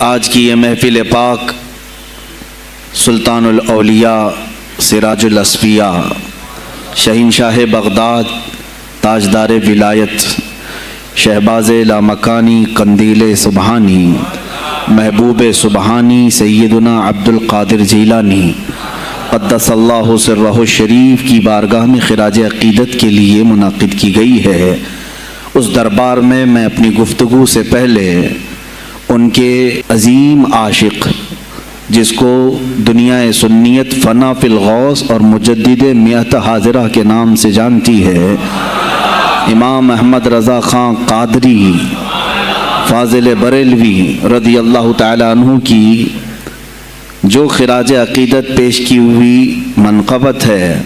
آج کی یہ محفل پاک سلطان الاولیاء سراج الاصفیاء شہنشاہ بغداد تاجدار ولایت شہباز لامکانی قندیل سبحانی محبوب سبحانی سیدنا عبد القادر جیلانی قدس اللہ سرہ الشریف کی بارگاہ میں خراج عقیدت کے لیے منعقد کی گئی ہے۔ اس دربار میں میں اپنی گفتگو سے پہلے ان کے عظیم عاشق جس کو دنیا سنیت فنا فی الغوث اور مجدد میت حاضرہ کے نام سے جانتی ہے، امام احمد رضا خان قادری فاضل بریلوی رضی اللہ تعالی عنہ کی جو خراج عقیدت پیش کی ہوئی منقبت ہے،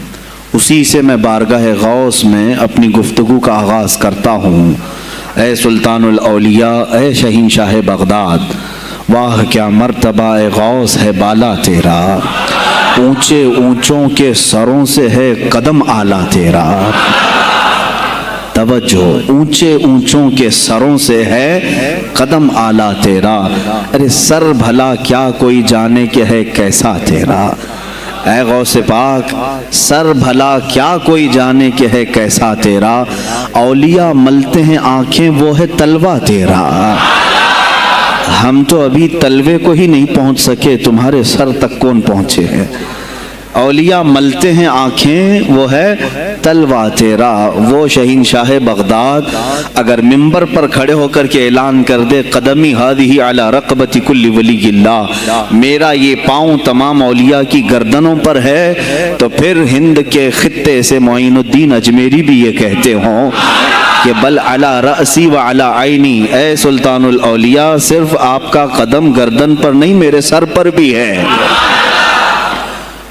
اسی سے میں بارگاہ غوث میں اپنی گفتگو کا آغاز کرتا ہوں۔ اے سلطان الاولیاء، اے شہنشاہ بغداد، واہ کیا مرتبہ اے غوث ہے بالا تیرا، اونچے اونچوں کے سروں سے ہے قدم اعلیٰ تیرا۔ توجہ، اونچے اونچوں کے سروں سے ہے قدم اعلیٰ تیرا، ارے سر بھلا کیا کوئی جانے کہ ہے کیسا تیرا۔ اے غوث پاک، سر بھلا کیا کوئی جانے کہ ہے کیسا تیرا، اولیاء ملتے ہیں آنکھیں وہ ہے تلوہ تیرا۔ ہم تو ابھی تلوے کو ہی نہیں پہنچ سکے، تمہارے سر تک کون پہنچے ہیں۔ اولیاء ملتے ہیں آنکھیں وہ ہے تلوہ تیرا۔ وہ شہنشاہ بغداد اگر منبر پر کھڑے ہو کر کے اعلان کر دے قدمی ہادی علی رقبت کل ولی اللہ، میرا یہ پاؤں تمام اولیاء کی گردنوں پر ہے، تو پھر ہند کے خطے سے معین الدین اجمیری بھی یہ کہتے ہوں کہ بل علی رأسی و علی عینی، اے سلطان الاولیاء صرف آپ کا قدم گردن پر نہیں میرے سر پر بھی ہے۔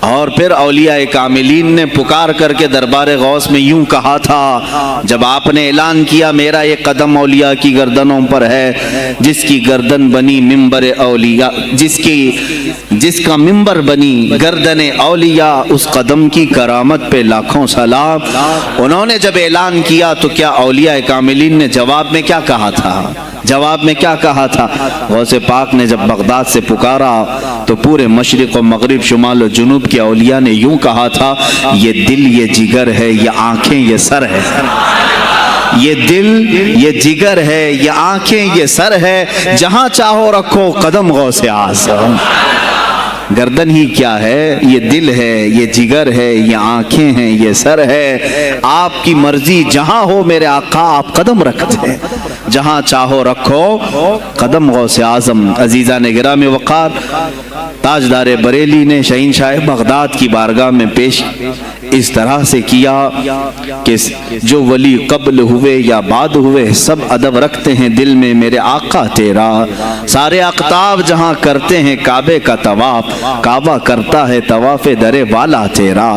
اور پھر اولیاء کاملین نے پکار کر کے دربار غوث میں یوں کہا تھا جب آپ نے اعلان کیا میرا یہ قدم اولیاء کی گردنوں پر ہے، جس کی گردن بنی منبر اولیاء، جس کا منبر بنی گردن اولیاء، اس قدم کی کرامت پہ لاکھوں سلام۔ انہوں نے جب اعلان کیا تو کیا اولیاء کاملین نے جواب میں کیا کہا تھا؟ جواب میں کیا کہا تھا؟ غوث پاک نے جب بغداد سے پکارا تو پورے مشرق و مغرب شمال و جنوب کے اولیاء نے یوں کہا تھا، یہ دل یہ جگر ہے، یہ آنکھیں یہ سر ہے۔ یہ دل یہ جگر ہے، یہ آنکھیں یہ سر ہے، جہاں چاہو رکھو قدم غوث اعظم۔ گردن ہی کیا ہے، یہ دل ہے، یہ جگر ہے، یہ آنکھیں ہیں، یہ سر ہے، آپ کی مرضی جہاں ہو میرے آقا آپ قدم رکھتے ہیں، جہاں چاہو رکھو قدم غوث اعظم۔ عزیزان گرامی وقار، تاجدار بریلی نے شہنشاہ بغداد کی بارگاہ میں پیش اس طرح سے کیا کہ جو ولی قبل ہوئے یا بعد ہوئے سب ادب رکھتے ہیں دل میں میرے آقا تیرا، سارے اقطاب جہاں کرتے ہیں کعبے کا طواف، کعبہ کرتا ہے طواف در والا تیرا۔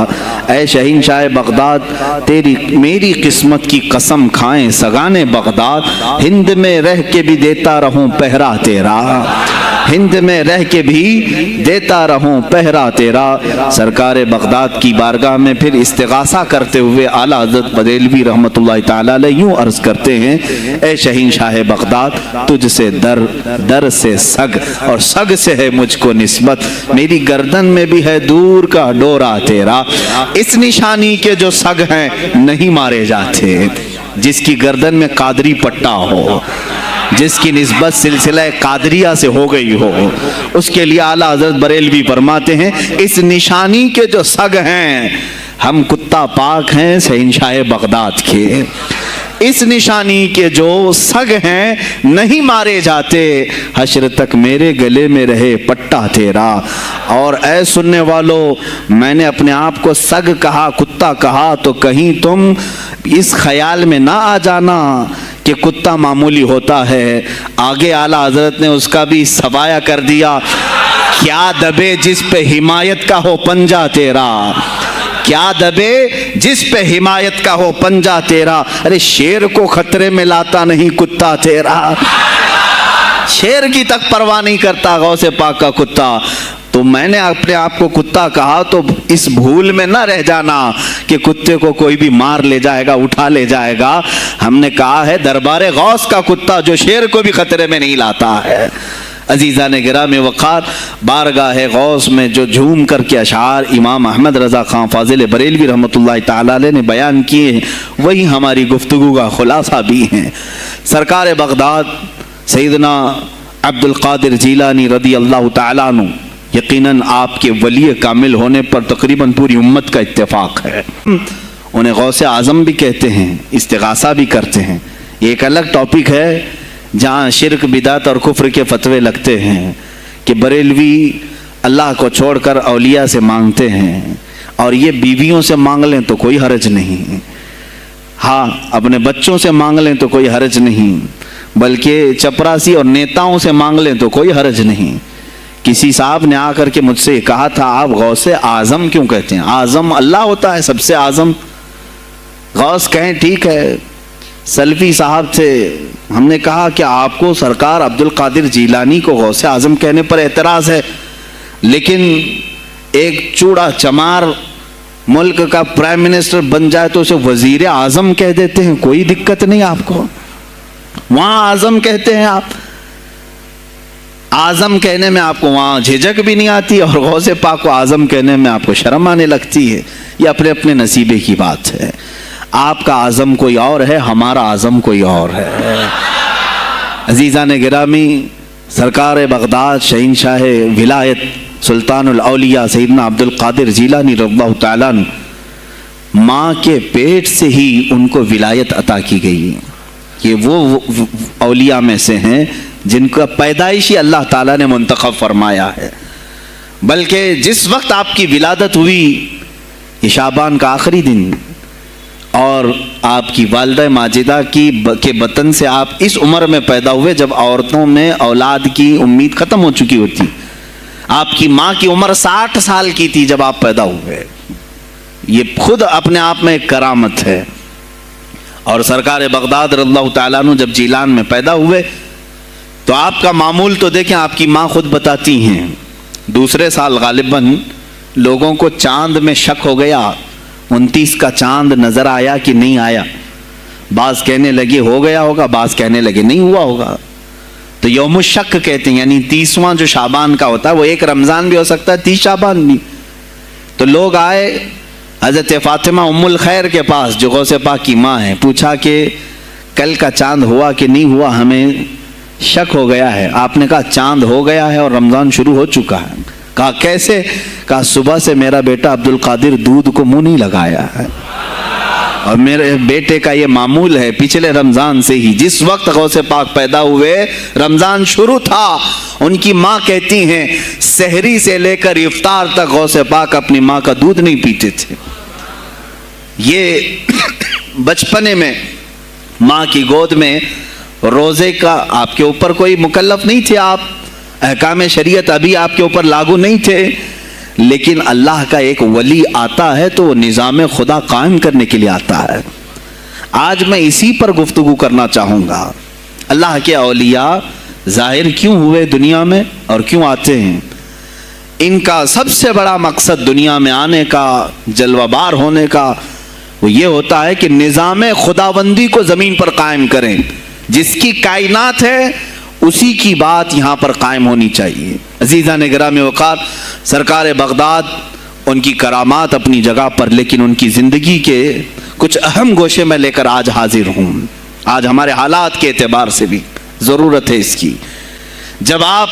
اے شہنشاہ بغداد، تیری میری قسمت کی قسم کھائیں سگانے بغداد، ہند میں رہ کے بھی دیتا رہوں پہرا تیرا، ہند میں رہ کے بھی دیتا رہوں پہرا تیرا۔ سرکار بغداد کی بارگاہ میں پھر استغاثہ کرتے ہوئے اعلیٰ حضرت بریلوی رحمت اللہ تعالی علیہ یوں عرض کرتے ہیں، اے شہنشاہ بغداد، تجھ سے در، در سے سگ، اور سگ سے ہے مجھ کو نسبت، میری گردن میں بھی ہے دور کا ڈورا تیرا۔ اس نشانی کے جو سگ ہیں نہیں مارے جاتے، جس کی گردن میں قادری پٹا ہو، جس کی نسبت سلسلہ قادریہ سے ہو گئی ہو، اس کے لیے اعلیٰ حضرت بریلوی فرماتے ہیں اس نشانی کے جو سگ ہیں، ہم کتا پاک ہیں شہنشاہ بغداد کے، اس نشانی کے جو سگ ہیں نہیں مارے جاتے، حشر تک میرے گلے میں رہے پٹا تیرا۔ اور اے سننے والو، میں نے اپنے آپ کو سگ کہا، کتا کہا، تو کہیں تم اس خیال میں نہ آ جانا کہ کتا معمولی ہوتا ہے۔ آگے اعلیٰ حضرت نے اس کا بھی سوایہ کر دیا، کیا دبے جس پہ حمایت کا ہو پنجہ تیرا، کیا دبے جس پہ حمایت کا ہو پنجہ تیرا، ارے شیر کو خطرے میں لاتا نہیں کتا تیرا، شیر کی تک پرواہ نہیں کرتا غوث پاک کا کتا۔ تو میں نے اپنے آپ کو کتا کہا تو اس بھول میں نہ رہ جانا کہ کتے کو کوئی بھی مار لے جائے گا، اٹھا لے جائے گا۔ ہم نے کہا ہے دربار غوث کا کتا جو شیر کو بھی خطرے میں نہیں لاتا ہے۔ عزیزان گرامی وقار، بارگاہ غوث میں جو جھوم کر کے اشعار امام احمد رضا خان فاضل بریلوی رحمۃ اللہ تعالی علیہ نے بیان کیے ہیں، وہی ہماری گفتگو کا خلاصہ بھی ہیں۔ سرکار بغداد سیدنا عبد القادر جیلانی رضی اللہ تعالیٰ عنہ، یقیناً آپ کے ولی کامل ہونے پر تقریباً پوری امت کا اتفاق ہے۔ انہیں غوث اعظم بھی کہتے ہیں، استغاثہ بھی کرتے ہیں۔ یہ ایک الگ ٹاپک ہے جہاں شرک بدعت اور کفر کے فتوے لگتے ہیں کہ بریلوی اللہ کو چھوڑ کر اولیاء سے مانگتے ہیں، اور یہ بیویوں سے مانگ لیں تو کوئی حرج نہیں، ہاں اپنے بچوں سے مانگ لیں تو کوئی حرج نہیں، بلکہ چپراسی اور نیتاؤں سے مانگ لیں تو کوئی حرج نہیں۔ کسی صاحب نے آ کر کے مجھ سے کہا تھا آپ غوث اعظم کیوں کہتے ہیں؟ اعظم اللہ ہوتا ہے، سب سے اعظم غوث کہیں ٹھیک ہے۔ سلفی صاحب تھے، ہم نے کہا کہ آپ کو سرکار عبد القادر جیلانی کو غوث اعظم کہنے پر اعتراض ہے، لیکن ایک چوڑا چمار ملک کا پرائم منسٹر بن جائے تو اسے وزیر اعظم کہہ دیتے ہیں، کوئی دقت نہیں آپ کو، وہاں اعظم کہتے ہیں آپ، اعظم کہنے میں آپ کو وہاں جھجک بھی نہیں آتی، اور غوث پاک کو اعظم کہنے میں آپ کو شرم آنے لگتی ہے۔ یہ اپنے اپنے نصیبے کی بات ہے، آپ کا اعظم کوئی اور ہے، ہمارا اعظم کوئی اور ہے۔ عزیزان گرامی، سرکار بغداد شہنشاہ ولایت سلطان الاولیاء سیدنا عبد القادر جیلانی رضی اللہ تعالیٰ عنہ، ماں کے پیٹ سے ہی ان کو ولایت عطا کی گئی۔ یہ وہ اولیاء میں سے ہیں جن کا پیدائشی اللہ تعالیٰ نے منتخب فرمایا ہے، بلکہ جس وقت آپ کی ولادت ہوئی یہ شعبان کا آخری دن، اور آپ کی والدہ ماجدہ کے بطن سے آپ اس عمر میں پیدا ہوئے جب عورتوں میں اولاد کی امید ختم ہو چکی ہوتی۔ آپ کی ماں کی عمر 60 سال کی تھی جب آپ پیدا ہوئے، یہ خود اپنے آپ میں ایک کرامت ہے۔ اور سرکار بغداد رضی اللہ تعالیٰ عنہ جب جیلان میں پیدا ہوئے تو آپ کا معمول تو دیکھیں، آپ کی ماں خود بتاتی ہیں، دوسرے سال غالباً لوگوں کو چاند میں شک ہو گیا، 29 کا چاند نظر آیا کہ نہیں آیا، بعض کہنے لگے ہو گیا ہوگا، بعض کہنے لگے نہیں ہوا ہوگا، تو یوم الشک کہتے ہیں، یعنی 30واں جو شعبان کا ہوتا ہے، وہ ایک رمضان بھی ہو سکتا ہے، 30 شعبان بھی۔ تو لوگ آئے حضرت فاطمہ ام الخیر کے پاس جو غوث پاک کی ماں ہے، پوچھا کہ کل کا چاند ہوا کہ نہیں ہوا، ہمیں شک ہو گیا ہے۔ آپ نے کہا چاند ہو گیا ہے اور رمضان شروع ہو چکا ہے۔ کہا کیسے؟ کہا صبح سے میرا بیٹا عبد القادر دودھ کو منہ نہیں لگایا ہے، اور میرے بیٹے کا یہ معمول ہے پچھلے رمضان سے ہی، جس وقت غوث پاک پیدا ہوئے رمضان شروع تھا۔ ان کی ماں کہتی ہیں سحری سے لے کر افطار تک غوث پاک اپنی ماں کا دودھ نہیں پیتے تھے۔ یہ بچپنے میں ماں کی گود میں روزے کا آپ کے اوپر کوئی مکلف نہیں تھے، آپ احکام شریعت ابھی آپ کے اوپر لاگو نہیں تھے، لیکن اللہ کا ایک ولی آتا ہے تو وہ نظام خدا قائم کرنے کے لیے آتا ہے۔ آج میں اسی پر گفتگو کرنا چاہوں گا، اللہ کے اولیاء ظاہر کیوں ہوئے دنیا میں اور کیوں آتے ہیں؟ ان کا سب سے بڑا مقصد دنیا میں آنے کا، جلوہ بار ہونے کا، وہ یہ ہوتا ہے کہ نظام خداوندی کو زمین پر قائم کریں، جس کی کائنات ہے اسی کی بات یہاں پر قائم ہونی چاہیے۔ عزیزان گرامی وقار، سرکار بغداد ان کی کرامات اپنی جگہ پر، لیکن ان کی زندگی کے کچھ اہم گوشے میں لے کر آج حاضر ہوں۔ آج ہمارے حالات کے اعتبار سے بھی ضرورت ہے اس کی۔ جب آپ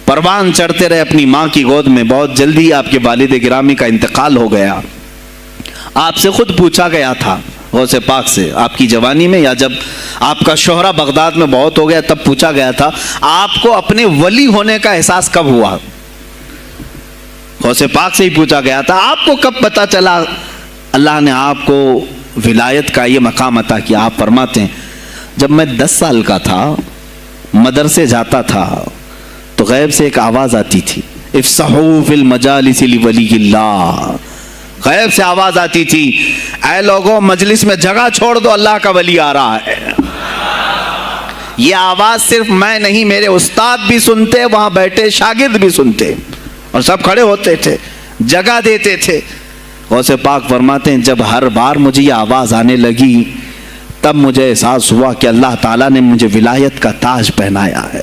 پروان چڑھتے رہے اپنی ماں کی گود میں، بہت جلدی آپ کے والد گرامی کا انتقال ہو گیا۔ آپ سے خود پوچھا گیا تھا غوث پاک سے، آپ کی جوانی میں یا جب آپ کا شہرہ بغداد میں بہت ہو گیا تب پوچھا گیا تھا آپ کو اپنے ولی ہونے کا احساس کب ہوا؟ غوث پاک سے ہی پوچھا گیا تھا آپ کو کب پتا چلا اللہ نے آپ کو ولایت کا یہ مقام عطا کیا؟ آپ فرماتے ہیں جب میں 10 سال کا تھا، مدرسے جاتا تھا تو غیب سے ایک آواز آتی تھی، افصحوا فی المجالس لولی اللہ، غیب سے آواز آتی تھی اے لوگوں مجلس میں جگہ چھوڑ دو، اللہ کا ولی آ رہا ہے۔ یہ آواز صرف میں نہیں، میرے استاد بھی سنتے، وہاں بیٹھے شاگرد بھی سنتے، اور سب کھڑے ہوتے تھے، جگہ دیتے تھے۔ غوث پاک فرماتے ہیں جب ہر بار مجھے یہ آواز آنے لگی تب مجھے احساس ہوا کہ اللہ تعالیٰ نے مجھے ولایت کا تاج پہنایا ہے۔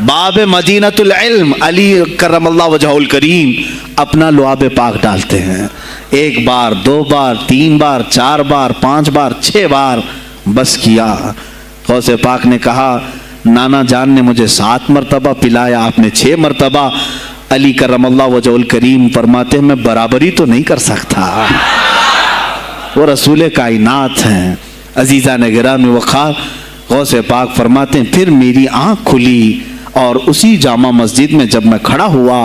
باب مدینۃ العلم علی کرم اللہ وجہہ الکریم اپنا لعاب پاک ڈالتے ہیں، 1 بار 2 بار 3 بار 4 بار 5 بار 6 بار بس کیا۔ غوث پاک نے کہا نانا جان نے مجھے 7 مرتبہ پلایا، آپ نے 6 مرتبہ۔ علی کرم اللہ وجہہ الکریم فرماتے ہیں میں برابری تو نہیں کر سکتا، وہ رسول کائنات ہیں۔ عزیزان گرامی وقار، غوث پاک فرماتے ہیں پھر میری آنکھ کھلی اور اسی جامع مسجد میں جب میں کھڑا ہوا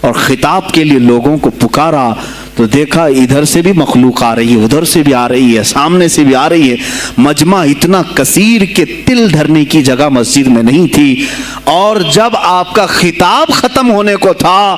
اور خطاب کے لیے لوگوں کو پکارا تو دیکھا ادھر سے بھی مخلوق آ رہی ہے، ادھر سے بھی آ رہی ہے، سامنے سے بھی آ رہی ہے۔ مجمع اتنا کثیر کہ تل دھرنے کی جگہ مسجد میں نہیں تھی، اور جب آپ کا خطاب ختم ہونے کو تھا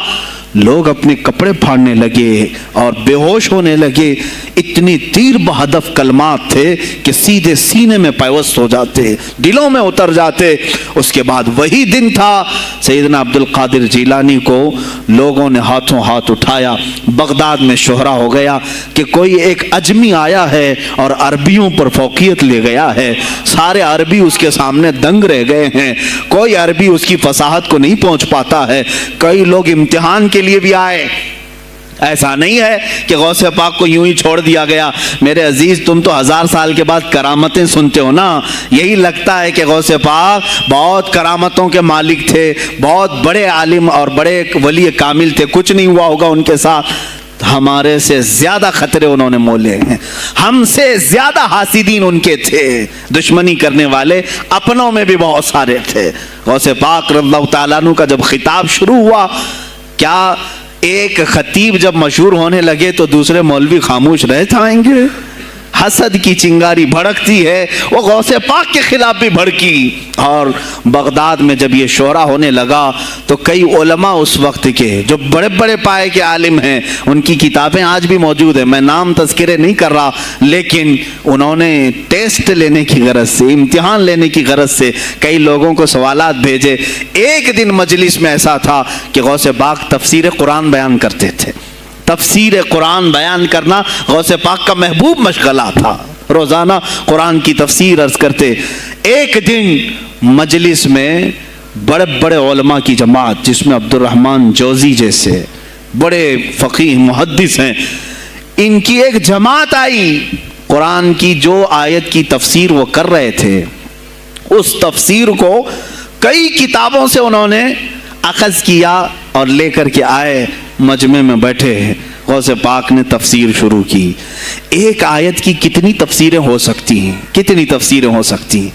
لوگ اپنے کپڑے پھاڑنے لگے اور بے ہوش ہونے لگے۔ اتنی تیر بہدف کلمات تھے کہ سیدھے سینے میں پیوست ہو جاتے، دلوں میں اتر جاتے۔ اس کے بعد وہی دن تھا سیدنا عبد القادر جیلانی کو لوگوں نے ہاتھوں ہاتھ اٹھایا۔ بغداد میں شہرہ ہو گیا کہ کوئی ایک اجمی آیا ہے اور عربیوں پر فوقیت لے گیا ہے، سارے عربی اس کے سامنے دنگ رہ گئے ہیں، کوئی عربی اس کی فصاحت کو نہیں پہنچ پاتا ہے۔ کئی لوگ امتحان کے لیے بھی آئے، ایسا نہیں ہے کہ غوث پاک کو یوں ہی چھوڑ دیا گیا۔ میرے عزیز تم تو 1000 سال کے بعد کرامتیں سنتے ہو نا، یہی لگتا ہے کہ غوث پاک بہت کرامتوں کے مالک تھے، بہت بڑے عالم اور بڑے ولی کامل تھے، کچھ نہیں ہوا ہوگا ان کے ساتھ۔ ہمارے سے زیادہ خطرے انہوں نے مولے ہیں، ہم سے زیادہ حاسدین ان کے تھے، دشمنی کرنے والے اپنوں میں بھی بہت سارے تھے۔ غوث پاک رضی اللہ تعالیٰ عنہ کا جب خطاب شروع ہوا، کیا ایک خطیب جب مشہور ہونے لگے تو دوسرے مولوی خاموش رہ جائیں گے؟ حسد کی چنگاری بھڑکتی ہے، وہ غوث پاک کے خلاف بھی بھڑکی۔ اور بغداد میں جب یہ شورا ہونے لگا تو کئی علماء اس وقت کے جو بڑے بڑے پائے کے عالم ہیں، ان کی کتابیں آج بھی موجود ہیں، میں نام تذکرے نہیں کر رہا، لیکن انہوں نے ٹیسٹ لینے کی غرض سے، امتحان لینے کی غرض سے کئی لوگوں کو سوالات بھیجے۔ ایک دن مجلس میں ایسا تھا کہ غوث پاک تفسیر قرآن بیان کرتے تھے۔ تفسیر قرآن بیان کرنا غوث پاک کا محبوب مشغلہ تھا، روزانہ قرآن کی تفسیر عرض کرتے۔ ایک دن مجلس میں بڑے بڑے علماء کی جماعت، جس میں عبد الرحمن جوزی جیسے بڑے فقیہ محدث ہیں، ان کی ایک جماعت آئی۔ قرآن کی جو آیت کی تفسیر وہ کر رہے تھے، اس تفسیر کو کئی کتابوں سے انہوں نے اخذ کیا اور لے کر کے آئے، مجمع میں بیٹھے ہیں۔ غوث پاک نے تفسیر شروع کی۔ ایک آیت کی کتنی تفسیریں ہو سکتی ہیں، کتنی تفسیریں ہو سکتی ہیں؟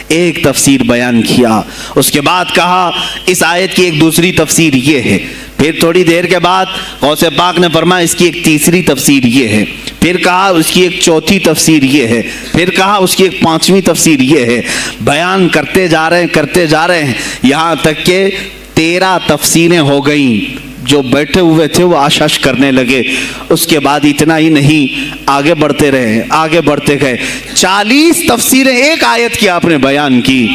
ایک تفسیر بیان کیا، اس کے بعد کہا اس آیت کی ایک دوسری تفسیر یہ ہے۔ پھر تھوڑی دیر کے بعد غوث پاک نے فرمایا اس کی ایک تیسری تفسیر یہ ہے، پھر کہا اس کی ایک چوتھی تفسیر یہ ہے، پھر کہا اس کی ایک پانچویں تفسیر یہ ہے۔ بیان کرتے جا رہے ہیں یہاں تک کہ 13 تفسیریں ہو گئیں۔ جو بیٹھے ہوئے تھے وہ آشش کرنے لگے۔ اس کے بعد اتنا ہی نہیں، آگے بڑھتے گئے، 40 تفسیریں ایک آیت کی آپ نے بیان کی۔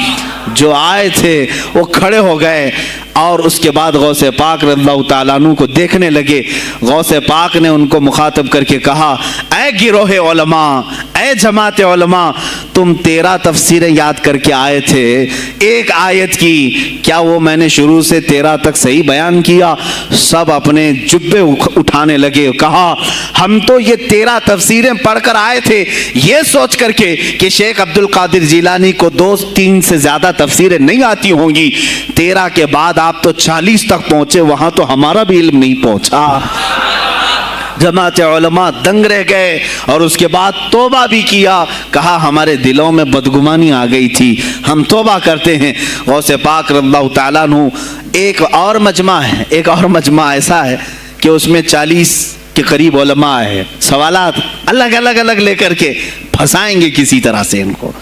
جو آئے تھے وہ کھڑے ہو گئے اور اس کے بعد غوث پاک رضی اللہ تعالیٰ عنہ کو دیکھنے لگے۔ غوث پاک نے ان کو مخاطب کر کے کہا اے گروہ علماء، اے جماعت علماء، تم 13 تفسیریں یاد کر کے آئے تھے ایک آیت کی، کیا وہ میں نے شروع سے 13 تک صحیح بیان کیا؟ سب اپنے جبے اٹھانے لگے، کہا ہم تو یہ 13 تفسیریں پڑھ کر آئے تھے یہ سوچ کر کے کہ شیخ عبد القادر جیلانی کو 2-3 سے زیادہ تفسیریں نہیں آتی ہوں گی، 13 کے بعد آپ تو 40 تک پہنچے، وہاں تو ہمارا بھی علم نہیں پہنچا۔ جماعت علماء دنگ رہ گئے اور اس کے بعد توبہ بھی کیا، کہا ہمارے دلوں میں بدگمانی آ گئی تھی، ہم توبہ کرتے ہیں۔ غوث پاک رضی اللہ تعالیٰ عنہ ایک اور مجمع ایسا ہے کہ اس میں 40 کے قریب علماء ہے، سوالات الگ لے کر کے پھنسائیں گے کسی طرح سے ان کو،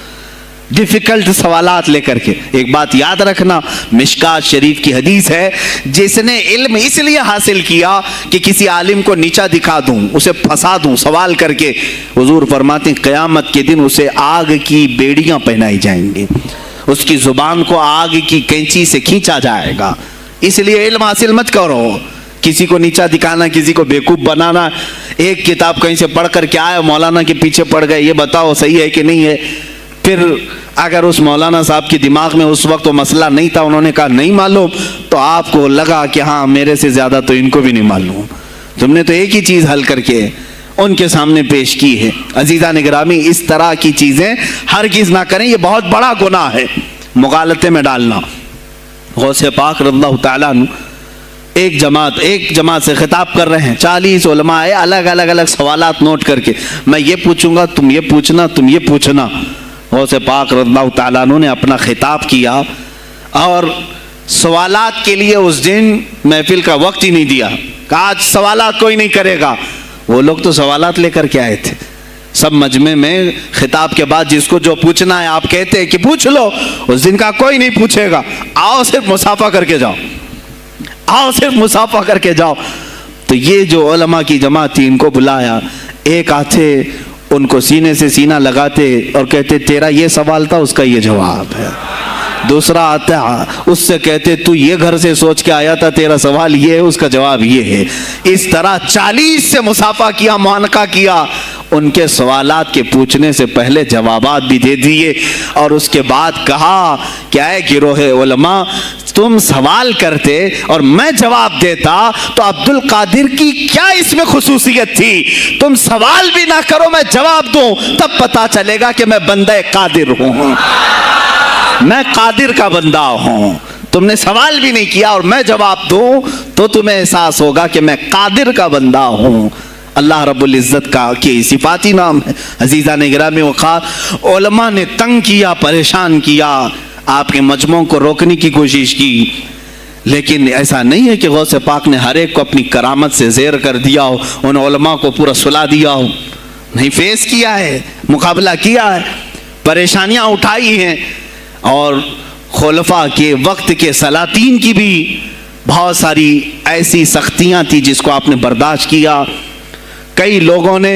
ڈیفیکلٹ سوالات لے کر کے۔ ایک بات یاد رکھنا، مشکات شریف کی حدیث ہے، جس نے علم اس لیے حاصل کیا کہ کسی عالم کو نیچا دکھا دوں، اسے پھنسا دوں سوال کر کے، حضور فرماتے ہیں قیامت کے دن اسے آگ کی بیڑیاں پہنائی جائیں گی، اس کی زبان کو آگ کی کینچی سے کھینچا جائے گا۔ اس لیے علم حاصل مت کرو، کسی کو نیچا دکھانا، کسی کو بیوقوف بنانا۔ ایک کتاب کہیں سے پڑھ کر کے آئے، مولانا کے پیچھے پڑ گئے، یہ بتاؤ صحیح ہے کہ نہیں ہے، پھر اگر اس مولانا صاحب کے دماغ میں اس وقت وہ مسئلہ نہیں تھا، انہوں نے کہا نہیں معلوم، تو آپ کو لگا کہ ہاں میرے سے زیادہ تو ان کو بھی نہیں معلوم، تم نے تو ایک ہی چیز حل کر کے ان کے سامنے پیش کی ہے۔ عزیزان گرامی، اس طرح کی چیزیں ہرگز نہ کریں، یہ بہت بڑا گناہ ہے مغالطے میں ڈالنا۔ غوث پاک رضی اللہ تعالیٰ عنہ ایک جماعت سے خطاب کر رہے ہیں، 40 علماء آئے، الگ الگ سوالات نوٹ کر کے، میں یہ پوچھوں گا، تم یہ پوچھنا، تم یہ پوچھنا۔ غوث پاک رضی اللہ تعالیٰ عنہ نے اپنا خطاب کیا اور سوالات کے لیے اس دن محفل کا وقت ہی نہیں دیا، کہا آج سوالات کوئی نہیں کرے گا۔ وہ لوگ تو سوالات لے کر کے آئے تھے، سب مجمع میں خطاب کے بعد جس کو جو پوچھنا ہے آپ کہتے ہیں کہ پوچھ لو، اس دن کا کوئی نہیں پوچھے گا، آؤ صرف مصافحہ کر کے جاؤ، آؤ صرف مصافحہ کر کے جاؤ۔ تو یہ جو علماء کی جماعت تھی، ان کو بلایا، ایک آتے ان کو سینے سے سینہ لگاتے اور کہتے تیرا یہ سوال تھا، اس کا یہ جواب ہے۔ دوسرا آتا اس سے کہتے تو یہ گھر سے سوچ کے آیا تھا، تیرا سوال یہ ہے، اس کا جواب یہ ہے۔ اس طرح 40 سے مصافحہ کیا، معانقہ کیا، ان کے سوالات کے پوچھنے سے پہلے جوابات بھی دے دیے، اور اس کے بعد کہا کہ اے گروہ علماء، تم سوال کرتے اور میں جواب دیتا تو عبد القادر کی کیا اس میں خصوصیت تھی؟ تم سوال بھی نہ کرو، میں جواب دوں، تب پتا چلے گا کہ میں بندہ قادر ہوں، میں قادر کا بندہ ہوں۔ تم نے سوال بھی نہیں کیا اور میں جواب دوں تو تمہیں احساس ہوگا کہ میں قادر کا بندہ ہوں۔ اللہ رب العزت کا کی صفاتی نام ہے۔ عزیزان گرامی وقار، علماء نے تنگ کیا، پریشان کیا، آپ کے مجموعوں کو روکنے کی کوشش کی، لیکن ایسا نہیں ہے کہ غوث پاک نے ہر ایک کو اپنی کرامت سے زیر کر دیا ہو، ان علماء کو پورا سلا دیا ہو، نہیں، فیس کیا ہے، مقابلہ کیا ہے، پریشانیاں اٹھائی ہیں، اور خلفاء کے وقت کے سلاطین کی بھی بہت ساری ایسی سختیاں تھی جس کو آپ نے برداشت کیا۔ کئی لوگوں نے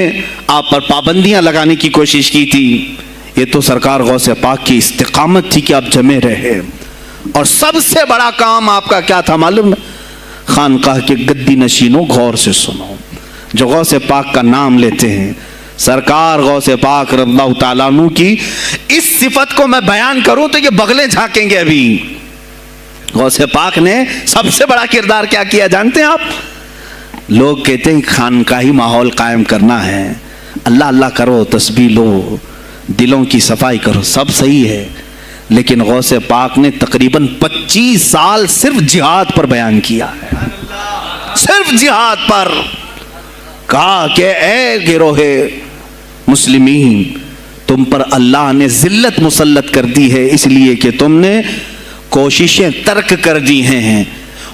آپ پر پابندیاں لگانے کی کوشش کی تھی، یہ تو سرکار غوث پاک کی استقامت تھی کہ آپ جمے رہے۔ اور سب سے بڑا کام آپ کا کیا تھا معلوم ہے؟ خانقاہ کے گدی نشینوں، غور سے سنو، جو غوث پاک کا نام لیتے ہیں، سرکار غوث پاک رضی اللہ تعالیٰ عنہ کی اس صفت کو میں بیان کروں تو یہ بغلیں جھانکیں گے۔ ابھی غوث پاک نے سب سے بڑا کردار کیا کیا جانتے ہیں آپ؟ لوگ کہتے ہیں خانقاہی ماحول قائم کرنا ہے، اللہ اللہ کرو، تسبیح لو، دلوں کی صفائی کرو، سب صحیح ہے، لیکن غوث پاک نے تقریباً 25 سال صرف جہاد پر بیان کیا ہے، صرف جہاد پر۔ کہا کہ اے گروہ مسلمین، تم پر اللہ نے ذلت مسلط کر دی ہے، اس لیے کہ تم نے کوششیں ترک کر دی ہیں،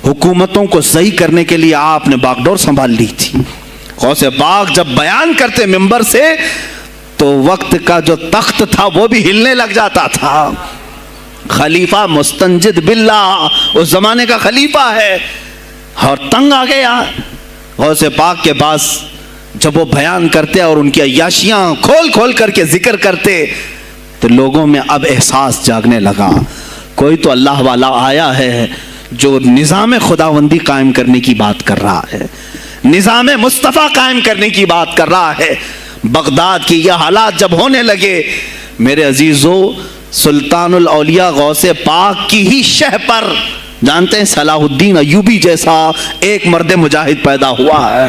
حکومتوں کو صحیح کرنے کے لیے آپ نے باغ ڈور سنبھال لی تھی۔ غوث پاک جب بیان کرتے منبر سے تو وقت کا جو تخت تھا وہ بھی ہلنے لگ جاتا تھا۔ خلیفہ مستنجد باللہ، اس زمانے کا خلیفہ ہے، اور تنگ آ گیا غوث پاک کے پاس جب وہ بیان کرتے اور ان کی عیاشیاں کھول کھول کر کے ذکر کرتے تو لوگوں میں اب احساس جاگنے لگا، کوئی تو اللہ والا آیا ہے جو نظام خداوندی قائم کرنے کی بات کر رہا ہے، نظام مصطفیٰ قائم کرنے کی بات کر رہا ہے۔ بغداد کی یہ حالات جب ہونے لگے، میرے عزیزو، سلطان الاولیاء غوث پاک کی ہی شہ پر جانتے ہیں صلاح الدین ایوبی جیسا ایک مرد مجاہد پیدا ہوا ہے۔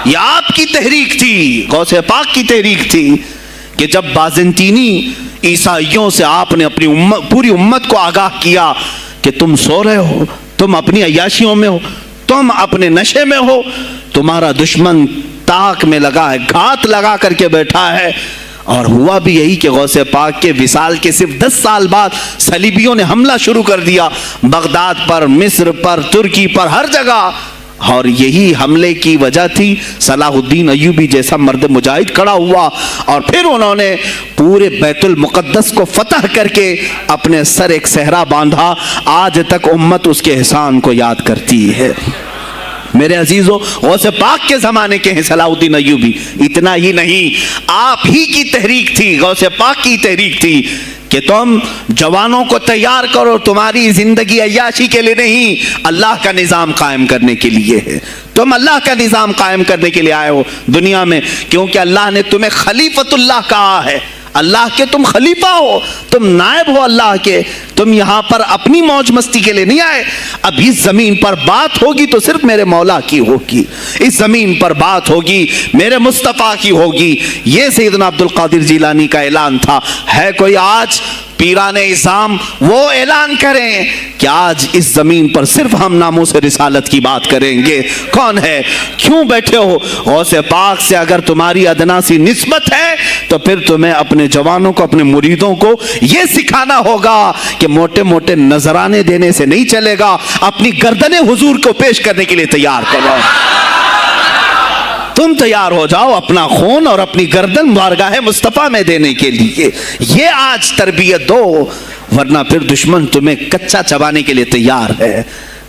یہ آپ کی تحریک تھی، غوث پاک کی تحریک تھی کہ جب بازنطینی عیسائیوں سے آپ نے اپنی پوری امت کو آگاہ کیا کہ تم سو رہے ہو، تم اپنی عیاشیوں میں ہو، تم اپنے نشے میں ہو، تمہارا دشمن تاک میں لگا ہے، گھات لگا کر کے بیٹھا ہے۔ اور ہوا بھی یہی کہ غوث پاک کے وصال کے صرف 10 سال بعد صلیبیوں نے حملہ شروع کر دیا بغداد پر، مصر پر، ترکی پر، ہر جگہ، اور یہی حملے کی وجہ تھی صلاح الدین ایوبی جیسا مرد مجاہد کھڑا ہوا، اور پھر انہوں نے پورے بیت المقدس کو فتح کر کے اپنے سر ایک صحرا باندھا۔ آج تک امت اس کے احسان کو یاد کرتی ہے۔ میرے عزیزو، غوث پاک کے زمانے کے ہیں صلاح الدین ایوبی۔ اتنا ہی نہیں، آپ ہی کی تحریک تھی، غوث پاک کی تحریک تھی کہ تم جوانوں کو تیار کرو، تمہاری زندگی عیاشی کے لیے نہیں، اللہ کا نظام قائم کرنے کے لیے ہے۔ تم اللہ کا نظام قائم کرنے کے لیے آئے ہو دنیا میں، کیونکہ اللہ نے تمہیں خلیفۃ اللہ کہا ہے۔ اللہ کے تم خلیفہ ہو, تم نائب ہو اللہ کے, تم یہاں پر اپنی موج مستی کے لیے نہیں آئے. اب اس زمین پر بات ہوگی تو صرف میرے مولا کی ہوگی, اس زمین پر بات ہوگی میرے مصطفیٰ کی ہوگی. یہ سیدنا عبد القادر جیلانی کا اعلان تھا. ہے کوئی آج پیران اسلام وہ اعلان کریں کہ آج اس زمین پر صرف ہم ناموس رسالت کی بات کریں گے؟ کون ہے؟ کیوں بیٹھے ہو؟ غوث پاک سے اگر تمہاری ادنا سی نسبت ہے تو پھر تمہیں اپنے جوانوں کو, اپنے مریدوں کو یہ سکھانا ہوگا کہ موٹے موٹے نذرانے دینے سے نہیں چلے گا, اپنی گردنیں حضور کو پیش کرنے کے لیے تیار کرو. تم تیار ہو جاؤ اپنا خون اور اپنی گردن بارگاہ مصطفیٰ میں دینے کے لیے. یہ آج تربیت دو, ورنہ پھر دشمن تمہیں کچا چبانے کے لیے تیار ہے,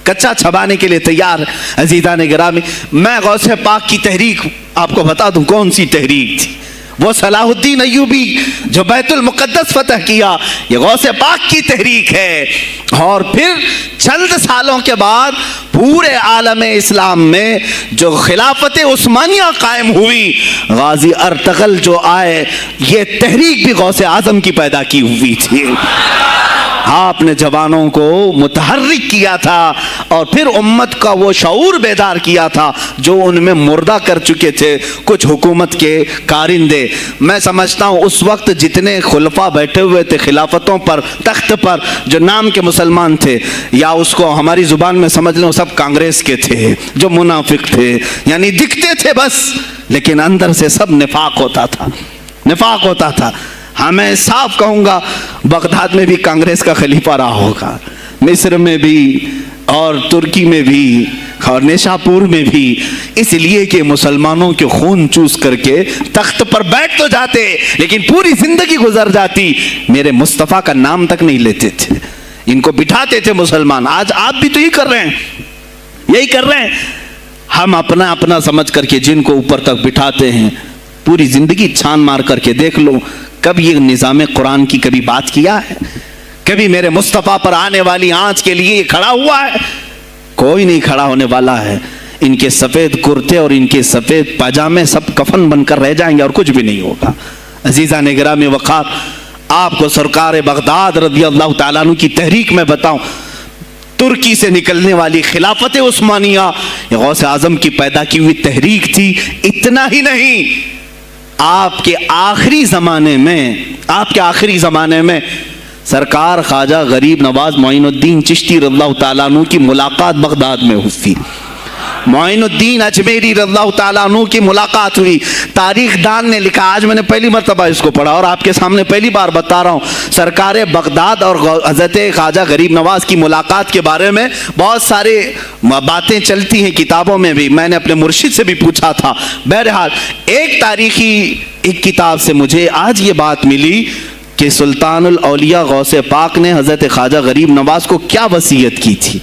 کچا چھبانے کے لیے تیار. عزیزان گرامی, میں غوث پاک کی تحریک آپ کو بتا دوں کون سی تحریک تھی. وہ صلاح الدین ایوبی جو بیت المقدس فتح کیا, یہ غوث پاک کی تحریک ہے. اور پھر چند سالوں کے بعد پورے عالم اسلام میں جو خلافت عثمانیہ قائم ہوئی, غازی ارطغرل جو آئے, یہ تحریک بھی غوث اعظم کی پیدا کی ہوئی تھی. آپ نے جوانوں کو متحرک کیا تھا اور پھر امت کا وہ شعور بیدار کیا تھا جو ان میں مردہ کر چکے تھے کچھ حکومت کے کارندے. میں سمجھتا ہوں اس وقت جتنے خلفاء بیٹھے ہوئے تھے خلافتوں پر, تخت پر, جو نام کے مسلمان تھے, یا اس کو ہماری زبان میں سمجھ لیں سب کانگریس کے تھے جو منافق تھے, یعنی دکھتے تھے بس, لیکن اندر سے سب نفاق ہوتا تھا, نفاق ہوتا تھا. ہاں میں صاف کہوں گا, بغداد میں بھی کانگریس کا خلیفہ رہا ہوگا, مصر میں بھی اور ترکی میں بھی اور نیشاپور میں بھی, اس لیے کہ مسلمانوں کے خون چوس کر کے تخت پر بیٹھ تو جاتے لیکن پوری زندگی گزر جاتی, میرے مصطفیٰ کا نام تک نہیں لیتے تھے. ان کو بٹھاتے تھے مسلمان. آج آپ بھی تو یہی کر رہے ہیں, یہی کر رہے ہیں. ہم اپنا اپنا سمجھ کر کے جن کو اوپر تک بٹھاتے ہیں, پوری زندگی چھان مار کر کے دیکھ لو کب یہ نظام قرآن کی کبھی بات کیا ہے؟ کبھی میرے مصطفیٰ پر آنے والی آنچ کے لیے یہ کھڑا ہوا ہے؟ کوئی نہیں کھڑا ہونے والا ہے. ان کے سفید کرتے اور ان کے سفید پاجامے سب کفن بن کر رہ جائیں گے اور کچھ بھی نہیں ہوگا. عزیزان گرامی وقار, آپ کو سرکار بغداد رضی اللہ تعالیٰ عنہ کی تحریک میں بتاؤں, ترکی سے نکلنے والی خلافت عثمانیہ یہ غوث اعظم کی پیدا کی ہوئی تحریک تھی. اتنا ہی نہیں, آپ کے آخری زمانے میں سرکار خواجہ غریب نواز معین الدین چشتی رضی اللہ تعالیٰ عنہ کی ملاقات بغداد میں ہوئی. معین الدین اجمیری رضی اللہ تعالیٰ عنہ کی ملاقات ہوئی. تاریخ دان نے لکھا, آج میں نے پہلی مرتبہ اس کو پڑھا اور آپ کے سامنے پہلی بار بتا رہا ہوں, سرکار بغداد اور حضرت خواجہ غریب نواز کی ملاقات کے بارے میں بہت سارے باتیں چلتی ہیں کتابوں میں بھی. میں نے اپنے مرشد سے بھی پوچھا تھا. بہرحال ایک تاریخی ایک کتاب سے مجھے آج یہ بات ملی کہ سلطان الاولیاء غوث پاک نے حضرت خواجہ غریب نواز کو کیا وصیت کی تھی,